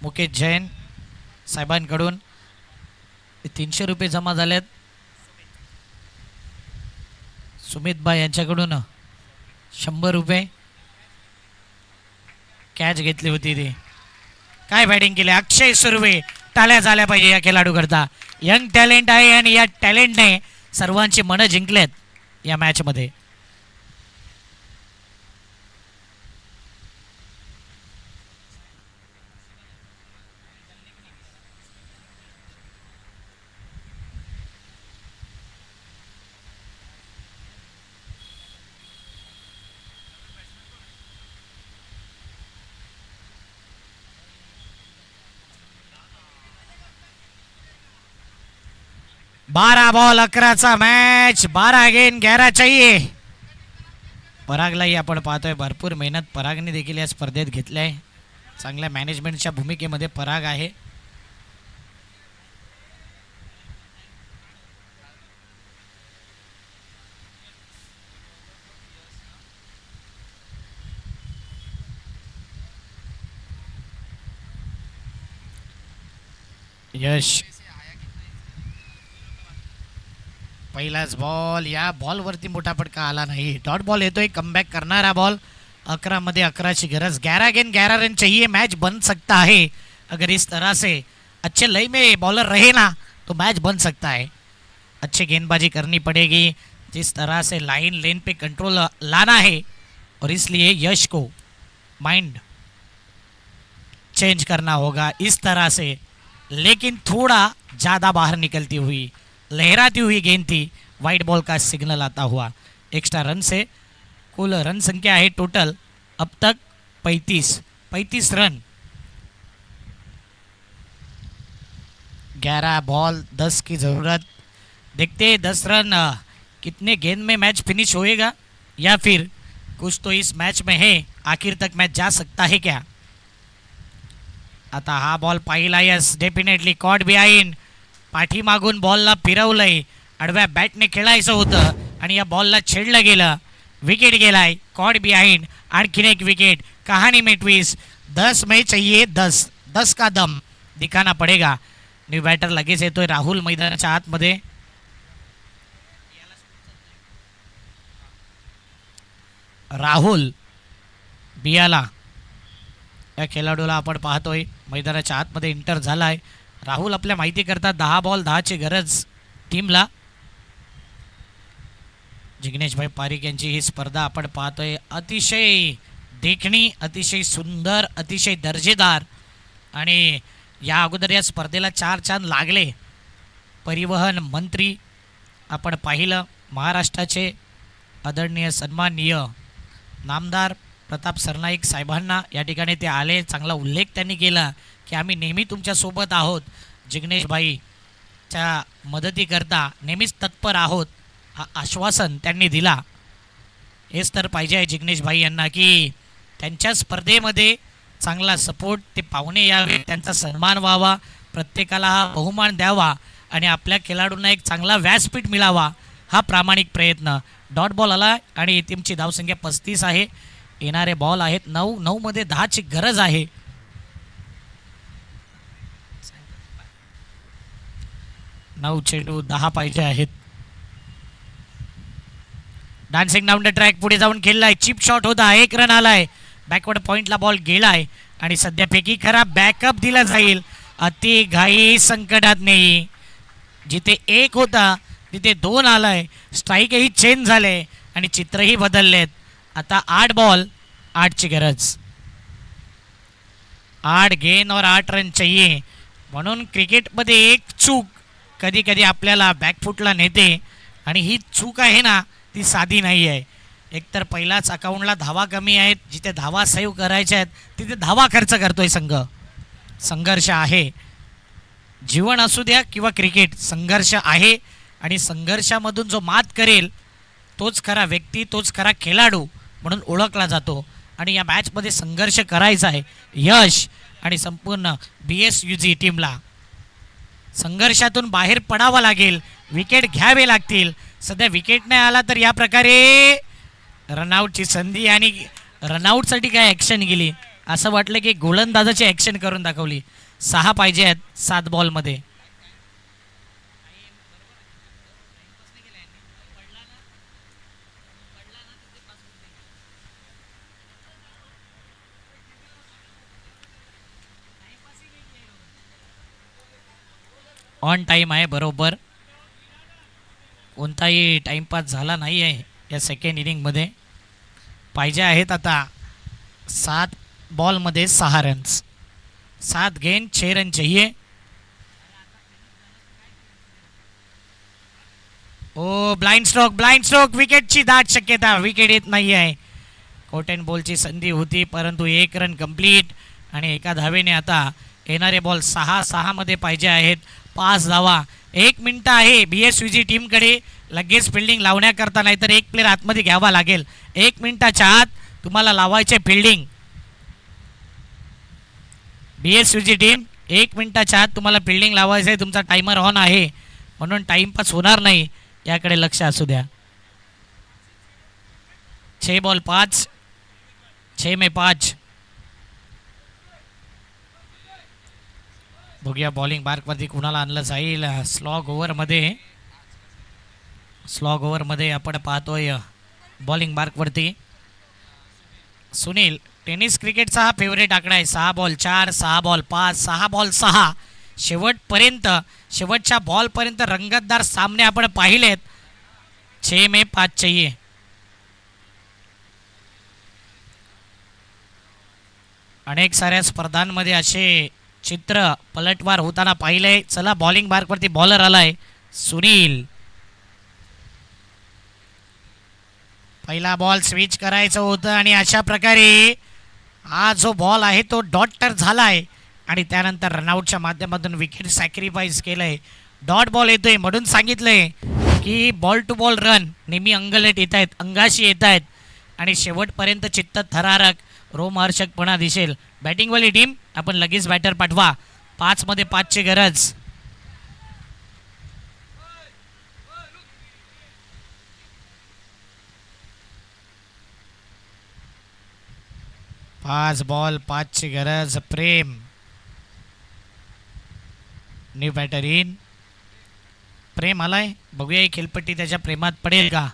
मुकेश जैन साहेबांकडून 300 रुपये जमा झालेत. सुमितबाई यांच्याकडून 100 रुपये कॅच घेतली होती. ती काय बॅटिंग केली अक्षय सुर्वे. टाळ्या झाल्या पाहिजे या खेळाडू करता. यंग टॅलेंट आहे आणि या टॅलेंटने सर्वांची मनं जिंकलेत या मॅच मध्ये. बारा बॉल 11चा मॅच. 12 गेंद 11 चाहिए. परागलाही आपण पाहतोय भरपूर मेहनत परागने देखील या स्पर्धेत घेतल्या. चांगल्या मॅनेजमेंटच्या भूमिकेमध्ये पराग आहे. यश पहिलाच बॉल. या बॉलवरती मोठा फटका आला नाही. डॉट बॉल येतोय. कमबॅक करणारा बॉल. 11 मध्ये 11ची गरज. 11 गेंद 11 रन चाहिए. मैच बन सकता है अगर इस तरह से अच्छे लय में बॉलर रहे ना तो मैच बन सकता है. अच्छी गेंदबाजी करनी पड़ेगी. जिस तरह से लाइन लेन पे कंट्रोल लाना है और इसलिए यश को माइंड चेंज करना होगा इस तरह से. लेकिन थोड़ा ज़्यादा बाहर निकलती हुई लहराती हुई गेंद थी. वाइट बॉल का सिग्नल आता हुआ. एक्स्ट्रा रन से कुल रन संख्या है टोटल अब तक 35 रन. 11 बॉल 10 की ज़रूरत. देखते हैं 10 रन कितने गेंद में मैच फिनिश होएगा या फिर कुछ तो इस मैच में है. आखिर तक मैच जा सकता है क्या. आता हा बॉल पाहिला. Yes definitely caught behind. पाठीमागून बॉलला फिरवलंय. आडव्या बॅटने खेळायचं होतं आणि या बॉलला छेडलं गेलं. विकेट गेलाय. Caught behind. आणखीन एक विकेट. कहानी में ट्विस्ट. 10 में चाहिए 10 का दम दिखाना पडेगा. न्यू बॅटर लगेच येतोय. राहुल मैदानाच्या आतमध्ये. राहुल बियाला या खेळाडूला आपण पाहतोय मैदानाच्या आतमध्ये एंटर झालाय. राहुल आपल्या माहिती करता 10 बॉल 10ची गरज टीमला. जिग्नेशभाई पारिक यांची ही स्पर्धा आपण पाहतोय. अतिशय देखणी, अतिशय सुंदर, अतिशय दर्जेदार. आणि या अगोदर या स्पर्धेला 4 चांद लागले. परिवहन मंत्री आपण पाहिलं, महाराष्ट्राचे आदरणीय सन्माननीय नामदार प्रताप सरनाईक साहेबांना या ठिकाणी ते आले. चांगला उल्लेख त्यांनी केला की आम्ही नेहमी तुमच्यासोबत आहोत, जिग्नेशभाईच्या मदतीकरता नेहमीच तत्पर आहोत, हा आश्वासन त्यांनी दिला. हेच तर पाहिजे आहे जिग्नेशभाई यांना की त्यांच्या स्पर्धेमध्ये चांगला सपोर्ट, ते पाहुणे यावे, त्यांचा सन्मान व्हावा, प्रत्येकाला हा बहुमान द्यावा आणि आपल्या खेळाडूंना एक चांगला व्यासपीठ मिळावा, हा प्रामाणिक प्रयत्न. डॉट बॉल आला आणि टीमची धावसंख्या 35 आहे. येणारे बॉल आहेत 9 मध्ये 10ची गरज आहे. नऊ चेंडू 10 पाहिजे आहेत. डान्सिंग डाऊन द ट्रॅक पुढे जाऊन खेळलाय. चिप शॉट होता, 1 रन आलाय. बॅकवर्ड पॉइंटला बॉल गेलाय आणि सध्यापैकी खराब बॅकअप दिला जाईल. अति घाई संकटात नाही. जिथे 1 होता तिथे 2 आलाय. स्ट्राईकही चेंज झाले आणि चित्रही बदललेत. आता 8 बॉल 8ची गरज. 8 गेंद और 8 रन चाहिए. म्हणून क्रिकेटमध्ये एक चूक कधी कधी आपल्याला बॅकफुटला नेते आणि ही चूक आहे ना, ती साधी नाही आहे. एकतर पहिलाच अकाउंटला धावा कमी आहेत, जिथे धावा सेव्ह करायच्या आहेत तिथे धावा खर्च करतोय संघ. संघर्ष आहे, जीवन असू द्या किंवा क्रिकेट, संघर्ष आहे आणि संघर्षामधून जो मात करेल तोच खरा व्यक्ती, तोच खरा खेळाडू म्हणून ओळखला जातो. आणि या मॅचमध्ये संघर्ष करायचा आहे. यश आणि संपूर्ण BSUG टीमला संघर्षातून बाहेर पडावं लागेल, विकेट घ्यावे लागतील. सध्या विकेट नाही आला तर या प्रकारे रनआउटची संधी आणि रनआउटसाठी काय ॲक्शन केली, असं वाटलं की गोलंदाजाची ॲक्शन करून दाखवली. 6 पाहिजे आहेत 7 बॉलमध्ये. ऑन टाईम आहे बरोबर, कोणताही टाईमपास झाला नाही आहे या सेकंड इनिंगमध्ये. पाहिजे आहेत आता 7 बॉलमध्ये 6 रन्स. 7 गेंद 6 रन चाहिए. ओ ब्लाइंड स्ट्रोक, विकेटची दाट शक्यता, विकेट येत नाही आहे. कोट अँड बॉलची संधी होती परंतु 1 रन कंप्लीट आणि एका धावेने आता येणारे बॉल 6 मध्ये पाहिजे आहेत 5 धावा. 1 मिनिट आहे BSUG टीमकडे लगेच फिल्डिंग लावण्याकरता, नाहीतर एक प्लेअर आतमध्ये घ्यावा लागेल. 1 मिनिटाच्या आत तुम्हाला लावायचे फिल्डिंग. BSUG टीम 1 मिनिटाच्या आत तुम्हाला फिल्डिंग लावायचं आहे. तुमचा टायमर ऑन आहे म्हणून टाइमपास होणार नाही, याकडे लक्ष असू द्या. 6 बॉल 5, 6 में 5. बघूया बॉलिंग मार्कवरती कुणाला आणलं जाईल. स्लॉग ओव्हरमध्ये आपण पाहतोय बॉलिंग मार्कवरती सुनील. टेनिस क्रिकेटचा हा फेवरेट आकडा आहे. 6 बॉल 4, 6 बॉल 5, 6 बॉल 6. शेवटच्या बॉलपर्यंत रंगतदार सामने आपण पाहिलेत. 6 में 5 चाहिए. अनेक साऱ्या स्पर्धांमध्ये असे चित्र पलटवार होताना पाहिले. चला बॉलिंग मार्कवरती बॉलर आलाय सुनील. पहिला बॉल स्विच करायचं होतं आणि अशा प्रकारे हा जो बॉल आहे तो डॉटर झालाय आणि त्यानंतर रनआउटच्या माध्यमातून विकेट सॅक्रिफाईस केलंय. डॉट बॉल येतोय म्हणून सांगितलंय की बॉल टू बॉल रन नेहमी अंगलट येत आहेत, अंगाशी येत आहेत आणि शेवटपर्यंत चित्त थरारक रोमहर्षकपणा दिसेल. बॅटिंगवाली टीम आपण लगेच बॅटर पाठवा. 5 मध्ये 5ची गरज. पाच बॉल 5ची गरज. प्रेम न्यू बॅटर इन. प्रेम आलाय, बघूया ही खेळपट्टी त्याच्या प्रेमात पडेल का.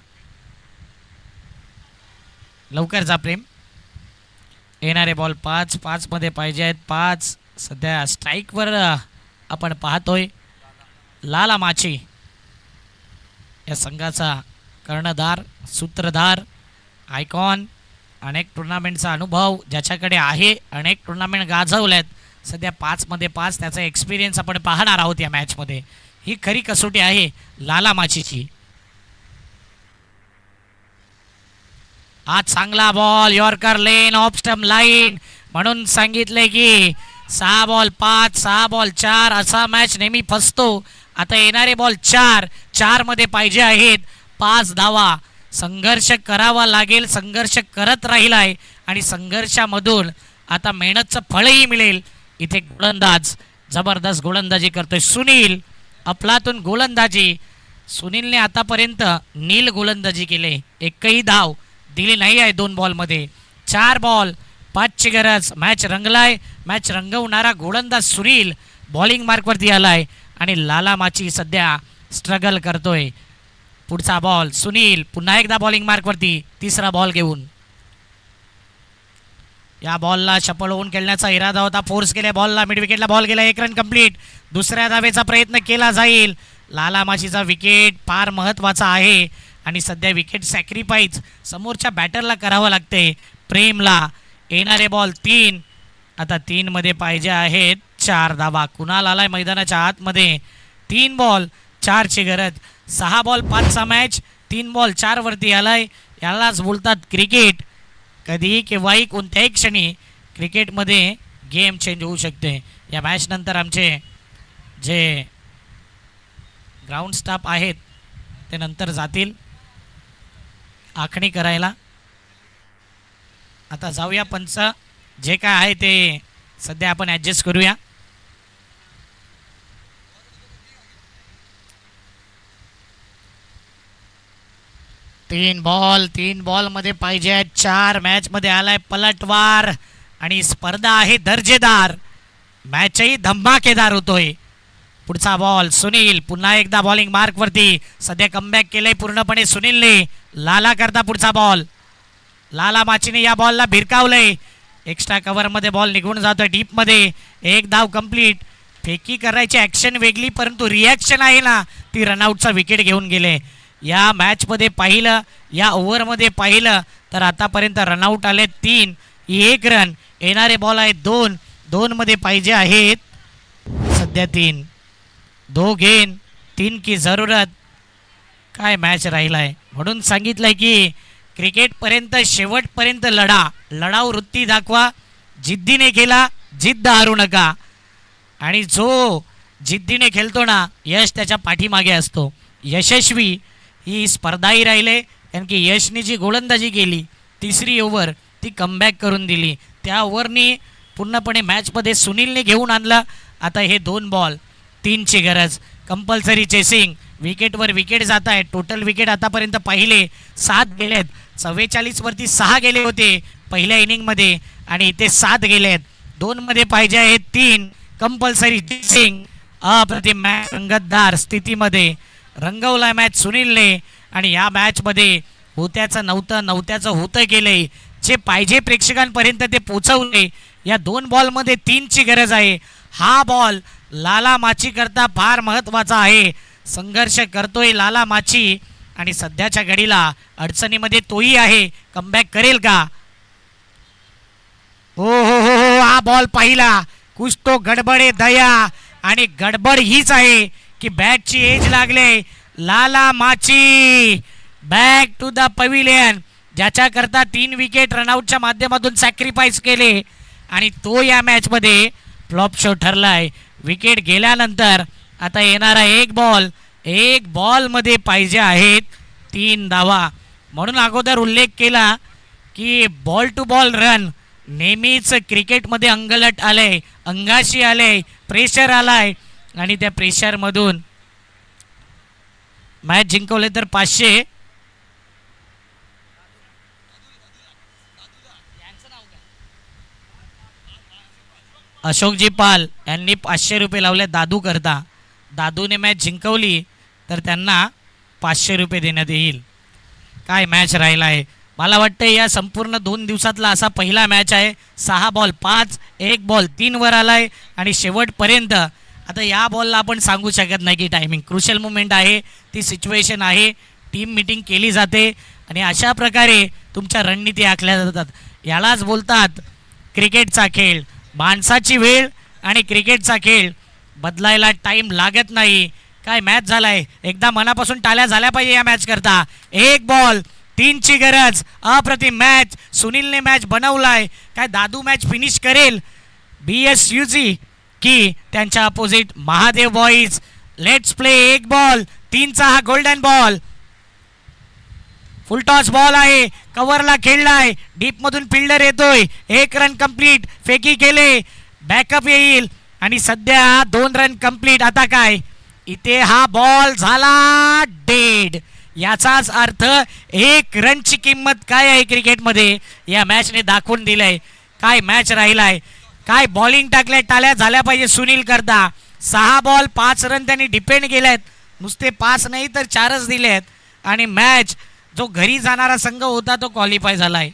लवकर जा प्रेम. येणारे बॉल 5 मध्ये पाहिजे आहेत. 5 सध्या स्ट्राईकवर आपण पाहतोय. लाला माची या संघाचा कर्णधार, सूत्रधार, आयकॉन, अनेक टुर्नामेंटचा अनुभव ज्याच्याकडे आहे, अनेक टुर्नामेंट गाजवल्यात. सध्या 5 मध्ये 5 त्याचा एक्सपिरियन्स आपण पाहणार आहोत या मॅचमध्ये. ही खरी कसोटी आहे लाला माचीची. आज चांगला बॉल, यॉर्कर लेन, ऑफ स्टंप लाईन, म्हणून सांगितले की 6 बॉल 5, 6 बॉल 4 असा मॅच नेहमी फसतो. आता येणारे बॉल 4 मध्ये पाहिजे आहेत 5 धावा. संघर्ष करावा लागेल, संघर्ष करत राहिलाय आणि संघर्षामधून आता मेहनतचं फळही मिळेल. इथे गोलंदाज जबरदस्त गोलंदाजी करतोय सुनील, अफलातून गोलंदाजी. सुनीलने आतापर्यंत नील गोलंदाजी केले, एकही धाव दिली नाही आहे 2 बॉलमध्ये. 4 बॉल 5ची गरज. मॅच रंगलाय. मॅच रंगवणारा गोलंदाज सुनील बॉलिंग मार्कवरती आलाय आणि लाला माची सध्या स्ट्रगल करतोय. पुढचा बॉल सुनील पुन्हा एकदा बॉलिंग मार्कवरती, तिसरा बॉल घेऊन. या बॉलला शफल होऊन खेळण्याचा इरादा होता, फोर्स केल्या बॉलला, मिड विकेटला बॉल गेला. 1 रन कंप्लीट. दुसऱ्या धावेचा प्रयत्न केला जाईल. लाला माचीचा विकेट फार महत्त्वाचा आहे आणि सध्या विकेट सॅक्रिफाईस समोरच्या बॅटरला करावं लागते, प्रेमला. येणारे बॉल 3. आता 3 मध्ये पाहिजे आहेत 4 धावा. कुणाल आलाय मैदानाच्या आतमध्ये. 3 बॉल 4ची गरज. 6 बॉल 5चा मॅच, 3 बॉल 4 वरती आलाय. यालाच बोलतात क्रिकेट. कधीही केव्हाही कोणत्याही क्षणी क्रिकेटमध्ये गेम चेंज होऊ शकते. या मॅच नंतर आमचे जे ग्राउंड स्टाफ आहेत ते नंतर जातील आखणी करायला. आता जाऊया पंच, जे काय आहे ते सध्या आपण ॲडजस्ट करूया. तीन बॉल मध्ये पाहिजे आहेत 4. मॅच मध्ये आलाय पलटवार आणि स्पर्धा आहे दर्जेदार. मॅचही धमाकेदार होतोय. पुढचा बॉल सुनील पुन्हा एकदा बॉलिंग मार्क वरती. सध्या कमबॅक केलंय पूर्णपणे सुनीलने. लाला करता पुढचा बॉल. लाला माचीने या बॉलला भिरकावलंय. एक्स्ट्रा कव्हर मध्ये बॉल निघून जातोय डीप मध्ये. 1 धाव कंप्लीट. फेकी करायची ऍक्शन वेगळी, परंतु रिॲक्शन आहे ना ती रनआउटचा विकेट घेऊन गेले. या मॅच मध्ये पाहिलं, या ओव्हरमध्ये पाहिलं तर आतापर्यंत रनआउट आले 3, 1 रन. येणारे बॉल आहेत 2 मध्ये पाहिजे आहेत सध्या 3. 2 गेन 3 की जरूरत. काय मॅच राहिलाय. म्हणून सांगितलंय की क्रिकेटपर्यंत शेवटपर्यंत लढाऊ वृत्ती दाखवा. जिद्दीने खेळा, जिद्द हारू नका. आणि जो जिद्दीने खेळतो ना यश त्याच्या पाठीमागे असतो. यशस्वी ही स्पर्धाही राहिले, कारण की यशने जी गोलंदाजी केली 3री ओव्हर ती कमबॅक करून दिली. त्या ओव्हरनी पूर्णपणे मॅचमध्ये सुनीलने घेऊन आणलं. आता हे 2 बॉल 3ची गरज. Compulsory chasing. विकेटवर विकेट जात आहे. टोटल विकेट आतापर्यंत पाहिले 7 गेलेत. 44 वरती 6 गेले होते पहिल्या इनिंगमध्ये आणि इथे 7 गेलेत. 2 मध्ये पाहिजे आहेत 3. Compulsory chasing. अप्रतिम मॅच रंगतदार स्थितीमध्ये रंगवलाय मॅच सुनीलने आणि या मॅचमध्ये होत्याचं नव्हत्याचं होतं गेलंय. जे पाहिजे प्रेक्षकांपर्यंत ते पोचवले. या 2 बॉलमध्ये 3ची गरज आहे. हा बॉल लाला माची करता फार महत्त्वाचा आहे. संघर्ष करतोय लाला माची आणि सध्याच्या घडीला अडचणीमध्ये तोही आहे. कमबॅक करेल का. हो हा बॉल पाहिला. कुछ तो गडबडे दया. आणि गडबड हीच आहे की बॅटची एज लागले. लाला माची बॅक टू द पविलियन, ज्याच्याकरता 3 विकेट रनआउटच्या माध्यमातून सॅक्रिफाईस केले आणि तो या मॅचमध्ये फ्लॉप शो ठरलाय. विकेट गेल्यानंतर आता येणारा 1 बॉलमध्ये पाहिजे आहेत 3 धावा. म्हणून अगोदर उल्लेख केला की बॉल टू बॉल रन नेहमीच क्रिकेटमध्ये अंगलट आलंय, अंगाशी आलंय, प्रेशर आलाय आणि त्या प्रेशरमधून मॅच जिंकवले तर 500. अशोकजी पाल यांनी 500 रुपये लावले दादू करता. दादूने मॅच जिंकवली तर त्यांना 500 रुपये देण्यात येईल. काय मॅच राहिला आहे. मला वाटतं या संपूर्ण 2 दिवसातला असा पहिला मॅच आहे. 6 बॉल 5, 1 बॉल 3 वर आलाय आणि शेवटपर्यंत आता या बॉलला आपण सांगू शकत नाही की टायमिंग क्रुशियल मुमेंट आहे, ती सिच्युएशन आहे, टीम मीटिंग केली जाते आणि अशा प्रकारे तुमच्या रणनीती आखल्या जातात. यालाच बोलतात क्रिकेटचा खेळ. माणसाची वेळ आणि क्रिकेटचा खेळ बदलायला टाईम लागत नाही. काय मॅच झालाय, एकदा मनापासून टाळ्या झाल्या पाहिजे या मॅच करता. 1 बॉल 3 ची गरज, अप्रतिम मॅच. सुनीलने मॅच बनवलाय. काय दादू मॅच फिनिश करेल BSUG की त्यांच्या opposite Mahadev boys. Let's play. 1 ball 3चा हा golden ball. Full toss ball आहे, कव्हरला खेळलाय, डीप मधून फिल्डर येतोय. 1 रन कंप्लीट. फेकी केले, बॅकअप येईल आणि सध्या 2 रन कंप्लीट. आता काय इथे हा बॉल झाला डेड. याचाच अर्थ 1 रनची किंमत काय आहे क्रिकेटमध्ये या मॅचने दाखवून दिलंय. काय मॅच राहिलाय, काय बॉलिंग टाकल्या, टाळ्या झाल्या पाहिजे सुनील करता. 6 बॉल 5 रन त्यांनी डिपेंड केलेत. नुसते 5 नाही तर 4च दिलेत आणि मॅच जो घरी जाणारा संघ होता तो क्वालिफाय झालाय.